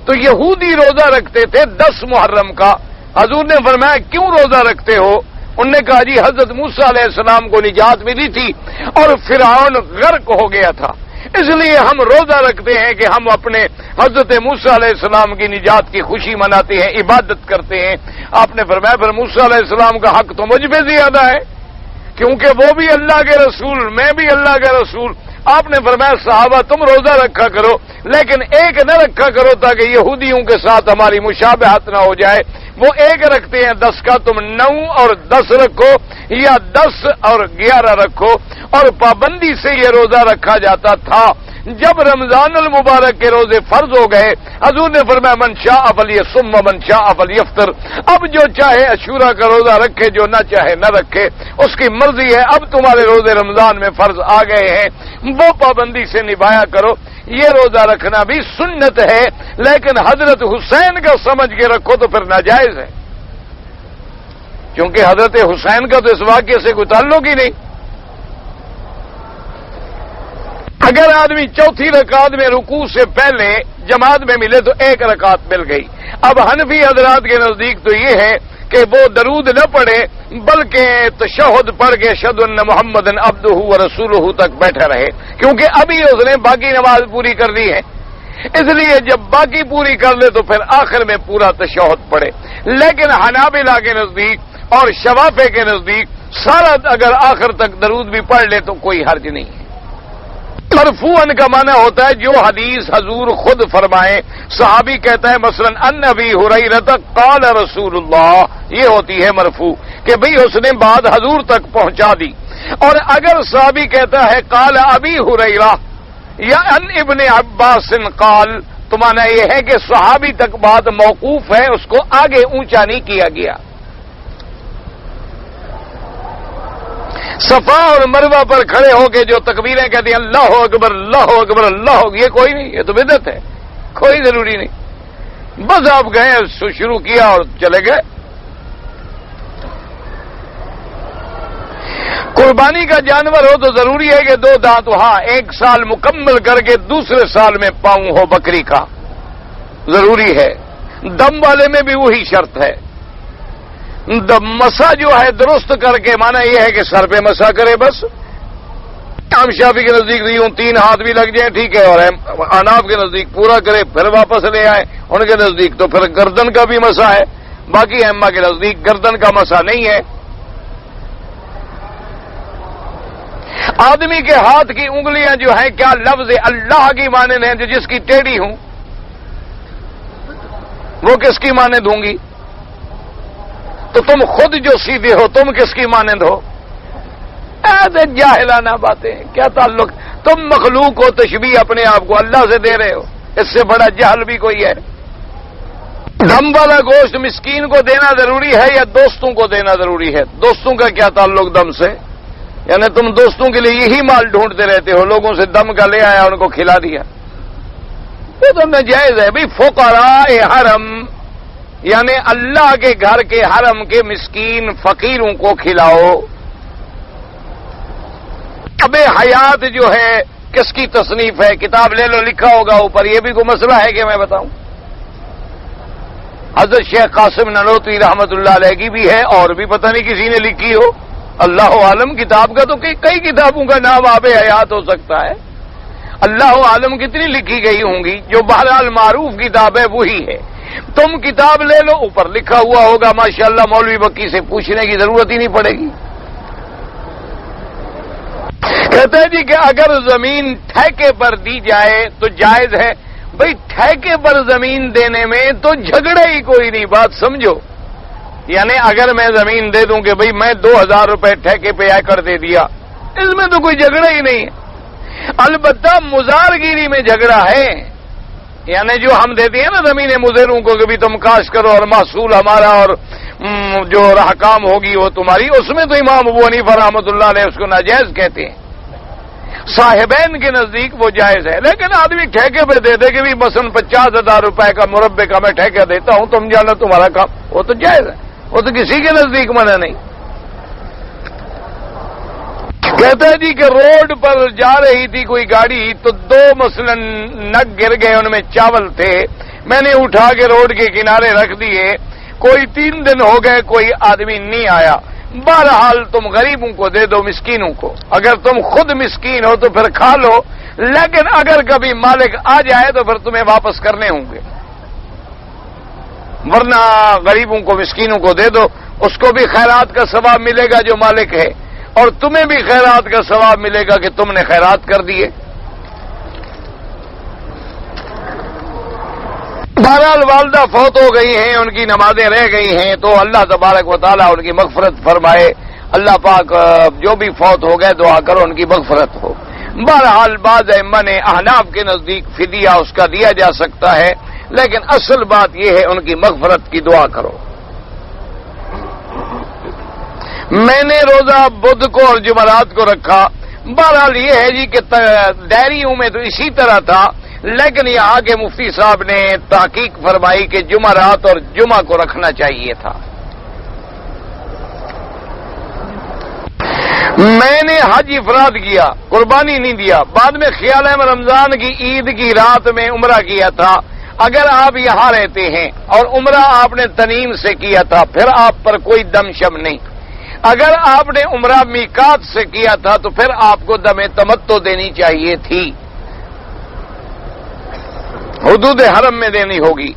تو یہودی روزہ رکھتے تھے 10 محرم کا۔ حضور نے فرمایا کیوں روزہ رکھتے ہو؟ انہوں نے کہا جی حضرت موسیٰ علیہ السلام کو نجات ملی تھی اور فرعون غرق ہو گیا تھا، اس لیے ہم روزہ رکھتے ہیں کہ ہم اپنے حضرت موسیٰ علیہ السلام کی نجات کی خوشی مناتے ہیں، عبادت کرتے ہیں۔ آپ نے فرمایا پھر موسیٰ علیہ السلام کا حق تو مجھ پہ زیادہ ہے، کیونکہ وہ بھی اللہ کے رسول، میں بھی اللہ کا رسول۔ آپ نے فرمایا صحابہ تم روزہ رکھا کرو لیکن ایک نہ رکھا کرو تاکہ یہودیوں کے ساتھ ہماری مشابہت نہ ہو جائے۔ وہ ایک رکھتے ہیں 10 کا، تم 9 اور 10 رکھو یا 10 اور 11 رکھو۔ اور پابندی سے یہ روزہ رکھا جاتا تھا۔ جب رمضان المبارک کے روزے فرض ہو گئے حضور نے فرمایا من شاء فلیصم ومن شاء فلیفطر، اب جو چاہے عاشورہ کا روزہ رکھے، جو نہ چاہے نہ رکھے، اس کی مرضی ہے۔ اب تمہارے روزے رمضان میں فرض آ گئے ہیں، وہ پابندی سے نبھایا کرو۔ یہ روزہ رکھنا بھی سنت ہے لیکن حضرت حسین کا سمجھ کے رکھو تو پھر ناجائز ہے، کیونکہ حضرت حسین کا تو اس واقعے سے کوئی تعلق ہی نہیں۔ اگر آدمی چوتھی رکعت میں رکوع سے پہلے جماعت میں ملے تو 1 رکعت مل گئی۔ اب حنفی حضرات کے نزدیک تو یہ ہے کہ وہ درود نہ پڑھے بلکہ تشہد پڑھ کے اشہد ان محمد عبدہ ورسولہ تک بیٹھا رہے، کیونکہ ابھی اس نے باقی نماز پوری کر لی ہے، اس لیے جب باقی پوری کر لے تو پھر آخر میں پورا تشہد پڑھے۔ لیکن حنابلہ کے نزدیک اور شوافی کے نزدیک سارا اگر آخر تک درود بھی پڑھ لے تو کوئی حرج نہیں ہے۔ مرفوعاً کا معنی ہوتا ہے جو حدیث حضور خود فرمائیں، صحابی کہتا ہے مثلا ان ابی ہریرہ قال رسول اللہ، یہ ہوتی ہے مرفوع کہ بھئی اس نے بات حضور تک پہنچا دی۔ اور اگر صحابی کہتا ہے قال ابی ہریرہ یا ان ابن عباس قال، تو مانا یہ ہے کہ صحابی تک بات موقوف ہے، اس کو آگے اونچا نہیں کیا گیا۔ صفا اور مروہ پر کھڑے ہو کے جو تکبیریں کہتے ہیں اللہ اکبر اللہ اکبر اللہ اکبر، یہ کوئی نہیں، یہ تو بدعت ہے، کوئی ضروری نہیں۔ بس آپ گئے شروع کیا اور چلے گئے۔ قربانی کا جانور ہو تو ضروری ہے کہ 2 دانت، ہاں 1 سال مکمل کر کے دوسرے سال میں پاؤں ہو بکری کا، ضروری ہے۔ دم والے میں بھی وہی شرط ہے، مسا جو ہے درست کر کے، مانا یہ ہے کہ سر پہ مسا کرے بس۔ امام شافعی کے نزدیک نہیں، 3 ہاتھ بھی لگ جائیں ٹھیک ہے، اور اناف کے نزدیک پورا کرے پھر واپس لے آئے، ان کے نزدیک تو پھر گردن کا بھی مسا ہے، باقی ائمہ کے نزدیک گردن کا مسا نہیں ہے۔ آدمی کے ہاتھ کی انگلیاں جو ہیں کیا لفظ اللہ کی مانند ہیں، جو جس کی ٹیڑھی ہوں وہ کس کی مانند ہوں گی؟ تو تم خود جو سیدھے ہو تم کس کی مانند ہو؟ ایسے جاہلانہ باتیں، کیا تعلق؟ تم مخلوق ہو، تشبیہ اپنے آپ کو اللہ سے دے رہے ہو، اس سے بڑا جہل بھی کوئی ہے؟ دم والا گوشت مسکین کو دینا ضروری ہے یا دوستوں کو دینا ضروری ہے؟ دوستوں کا کیا تعلق دم سے؟ یعنی تم دوستوں کے لیے یہی مال ڈھونڈتے رہتے ہو، لوگوں سے دم کا لے آیا ان کو کھلا دیا، یہ تو ناجائز ہے بھائی۔ فقراء حرم یعنی اللہ کے گھر کے حرم کے مسکین فقیروں کو کھلاؤ۔ اب حیات جو ہے کس کی تصنیف ہے؟ کتاب لے لو، لکھا ہوگا اوپر، یہ بھی کوئی مسئلہ ہے کہ میں بتاؤں؟ حضرت شیخ قاسم نانوتوی رحمت اللہ علیہ کی بھی ہے، اور بھی پتہ نہیں کسی نے لکھی ہو، اللہ عالم۔ کتاب کا تو کئی کتابوں کا نام آب حیات ہو سکتا ہے، اللہ عالم کتنی لکھی گئی ہوں گی، جو بہرحال معروف کتاب ہے وہی ہے۔ تم کتاب لے لو، اوپر لکھا ہوا ہوگا، ماشاءاللہ مولوی بکی سے پوچھنے کی ضرورت ہی نہیں پڑے گی۔ کہتے ہیں جی کہ اگر زمین ٹھیکے پر دی جائے تو جائز ہے۔ بھئی ٹھیکے پر زمین دینے میں تو جھگڑے ہی کوئی نہیں، بات سمجھو۔ یعنی اگر میں زمین دے دوں کہ بھئی میں 2000 روپے ٹھیکے پہ ایکڑ دے دیا، اس میں تو کوئی جھگڑا ہی نہیں ہے۔ البتہ مزارگیری میں جھگڑا ہے، یعنی جو ہم دیتے ہیں نا زمین مزیروں کو کہ بھی تم کاش کرو اور محصول ہمارا اور جو رحکام ہوگی وہ تمہاری، اس میں تو امام ابو حنیفہ رحمۃ اللہ علیہ اس کو ناجائز کہتے ہیں۔ صاحبین کے نزدیک وہ جائز ہے، لیکن آدمی ٹھیکے پہ دے دے کہ بھی مثلا 50,000 روپے کا مربے کا میں ٹھیکہ دیتا ہوں، تم جانا تمہارا کام، وہ تو جائز ہے، وہ تو کسی کے نزدیک منع نہیں۔ کہتا ہے جی کہ روڈ پر جا رہی تھی کوئی گاڑی تو 2 مثلا نگ گر گئے، ان میں چاول تھے، میں نے اٹھا کے روڈ کے کنارے رکھ دیے، کوئی 3 دن ہو گئے کوئی آدمی نہیں آیا۔ بہرحال تم غریبوں کو دے دو، مسکینوں کو، اگر تم خود مسکین ہو تو پھر کھا لو، لیکن اگر کبھی مالک آ جائے تو پھر تمہیں واپس کرنے ہوں گے، ورنہ غریبوں کو مسکینوں کو دے دو، اس کو بھی خیرات کا ثواب ملے گا جو مالک ہے، اور تمہیں بھی خیرات کا ثواب ملے گا کہ تم نے خیرات کر دیے۔ بہرحال والدہ فوت ہو گئی ہیں، ان کی نمازیں رہ گئی ہیں، تو اللہ تبارک و تعالیٰ ان کی مغفرت فرمائے۔ اللہ پاک جو بھی فوت ہو گئے دعا کرو ان کی مغفرت ہو۔ بہرحال بعض ائمہ نے احناف کے نزدیک فدیہ اس کا دیا جا سکتا ہے، لیکن اصل بات یہ ہے ان کی مغفرت کی دعا کرو۔ میں نے روزہ بدھ کو اور جمعرات کو رکھا۔ بہرحال یہ ہے جی کہ ڈائریوں میں تو اسی طرح تھا، لیکن یہاں کے مفتی صاحب نے تحقیق فرمائی کہ جمعرات اور جمعہ کو رکھنا چاہیے تھا۔ میں نے حج افراد کیا، قربانی نہیں دیا، بعد میں خیال ہے میں رمضان کی عید کی رات میں عمرہ کیا تھا۔ اگر آپ یہاں رہتے ہیں اور عمرہ آپ نے تنعیم سے کیا تھا پھر آپ پر کوئی دم شم نہیں۔ اگر آپ نے عمرہ میقات سے کیا تھا تو پھر آپ کو دم تمتع دینی چاہیے تھی، حدود حرم میں دینی ہوگی۔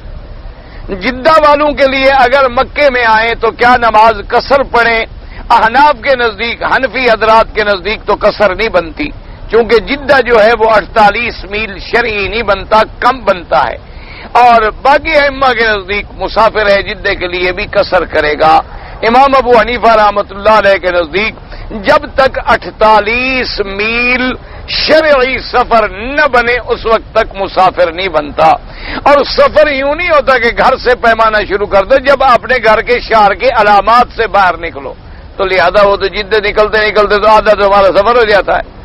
جدہ والوں کے لیے اگر مکے میں آئیں تو کیا نماز قصر پڑھیں؟ احناف کے نزدیک، حنفی حضرات کے نزدیک تو قصر نہیں بنتی، چونکہ جدہ جو ہے وہ 48 میل شرعی نہیں بنتا، کم بنتا ہے، اور باقی ائمہ کے نزدیک مسافر ہے جدہ کے لیے بھی قصر کرے گا۔ امام ابو حنیفہ رحمۃ اللہ علیہ کے نزدیک جب تک 48 میل شرعی سفر نہ بنے اس وقت تک مسافر نہیں بنتا. اور سفر یوں نہیں ہوتا کہ گھر سے پیمانا شروع کر دو، جب اپنے گھر کے شہر کے علامات سے باہر نکلو تو لہذا وہ تو جدے نکلتے نکلتے تو آدھا تو ہمارا سفر ہو جاتا ہے.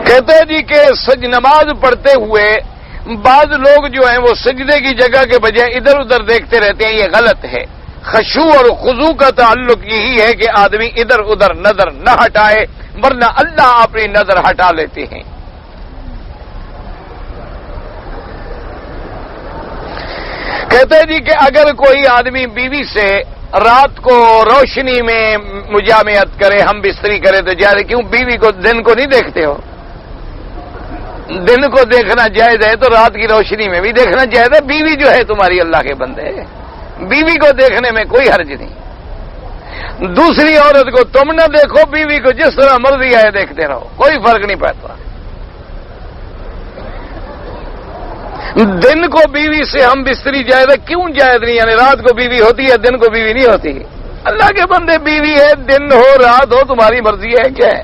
کہتے ہیں جی کہ نماز پڑھتے ہوئے بعض لوگ جو ہیں وہ سجدے کی جگہ کے بجائے ادھر ادھر دیکھتے رہتے ہیں، یہ غلط ہے. خشوع اور خضوع کا تعلق یہی ہے کہ آدمی ادھر ادھر نظر نہ ہٹائے، ورنہ اللہ اپنی نظر ہٹا لیتے ہیں. کہتے ہیں جی کہ اگر کوئی آدمی بیوی سے رات کو روشنی میں مجامعت کرے، ہم بستری کرے تو جائز. کیوں بیوی کو دن کو نہیں دیکھتے ہو؟ دن کو دیکھنا جائز ہے تو رات کی روشنی میں بھی دیکھنا جائز ہے. بیوی جو ہے تمہاری اللہ کے بندے، بیوی کو دیکھنے میں کوئی حرج نہیں. دوسری عورت کو تم نہ دیکھو، بیوی کو جس طرح مرضی آئے دیکھتے رہو، کوئی فرق نہیں پڑتا. دن کو بیوی سے ہم بستری جائز ہے، کیوں جائز نہیں؟ یعنی رات کو بیوی ہوتی ہے، دن کو بیوی نہیں ہوتی. اللہ کے بندے بیوی ہے، دن ہو رات ہو تمہاری مرضی ہے. کیا ہے؟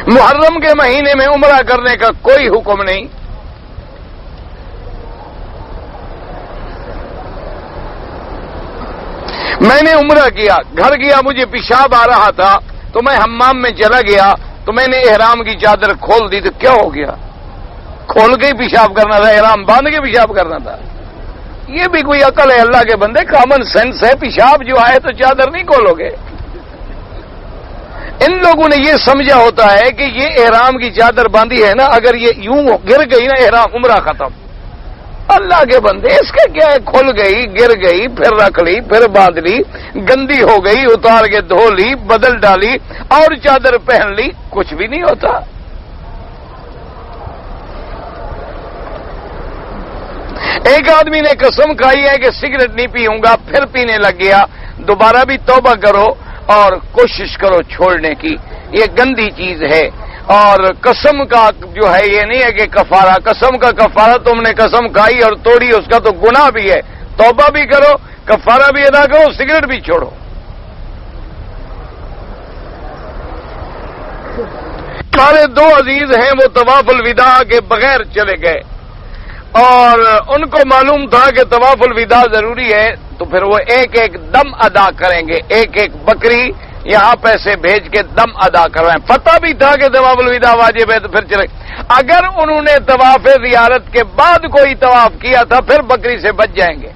محرم کے مہینے میں عمرہ کرنے کا کوئی حکم نہیں. میں نے عمرہ کیا، گھر گیا، مجھے پیشاب آ رہا تھا تو میں حمام میں چلا گیا تو میں نے احرام کی چادر کھول دی تو کیا ہو گیا؟ کھول کے ہی پیشاب کرنا تھا، احرام باندھ کے پیشاب کرنا تھا. یہ بھی کوئی عقل ہے اللہ کے بندے؟ کامن سینس ہے. پیشاب جو آئے تو چادر نہیں کھولو گے. ان لوگوں نے یہ سمجھا ہوتا ہے کہ یہ احرام کی چادر باندھی ہے نا، اگر یہ یوں گر گئی نا احرام، عمرہ ختم. اللہ کے بندے اس کا کیا ہے؟ کھل گئی، گر گئی، پھر رکھ لی، پھر باندھ لی، گندی ہو گئی، اتار کے دھو لی، بدل ڈالی اور چادر پہن لی، کچھ بھی نہیں ہوتا. ایک آدمی نے قسم کھائی ہے کہ سگریٹ نہیں پیوں گا، پھر پینے لگ گیا. دوبارہ بھی توبہ کرو اور کوشش کرو چھوڑنے کی. یہ گندی چیز ہے. اور قسم کا جو ہے یہ نہیں ہے کہ کفارہ، قسم کا کفارہ تم نے قسم کھائی اور توڑی، اس کا تو گناہ بھی ہے. توبہ بھی کرو، کفارہ بھی ادا کرو، سگریٹ بھی چھوڑو. ہمارے دو عزیز ہیں، وہ طواف الوداع کے بغیر چلے گئے اور ان کو معلوم تھا کہ طواف الوداع ضروری ہے، تو پھر وہ ایک ایک دم ادا کریں گے، ایک ایک بکری یہاں پیسے بھیج کے دم ادا کروائیں. پتہ بھی تھا کہ طواف الوداع واجب ہے تو پھر چلے. اگر انہوں نے طواف زیارت کے بعد کوئی طواف کیا تھا پھر بکری سے بچ جائیں گے.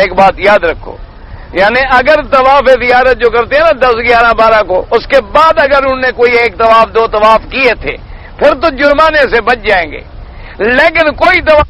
ایک بات یاد رکھو، یعنی اگر طواف زیارت جو کرتے ہیں نا 10, 11, 12 کو، اس کے بعد اگر انہوں نے کوئی ایک طواف 2 طواف کیے تھے پھر تو جرمانے سے بچ جائیں گے. لیکن کوئی طواف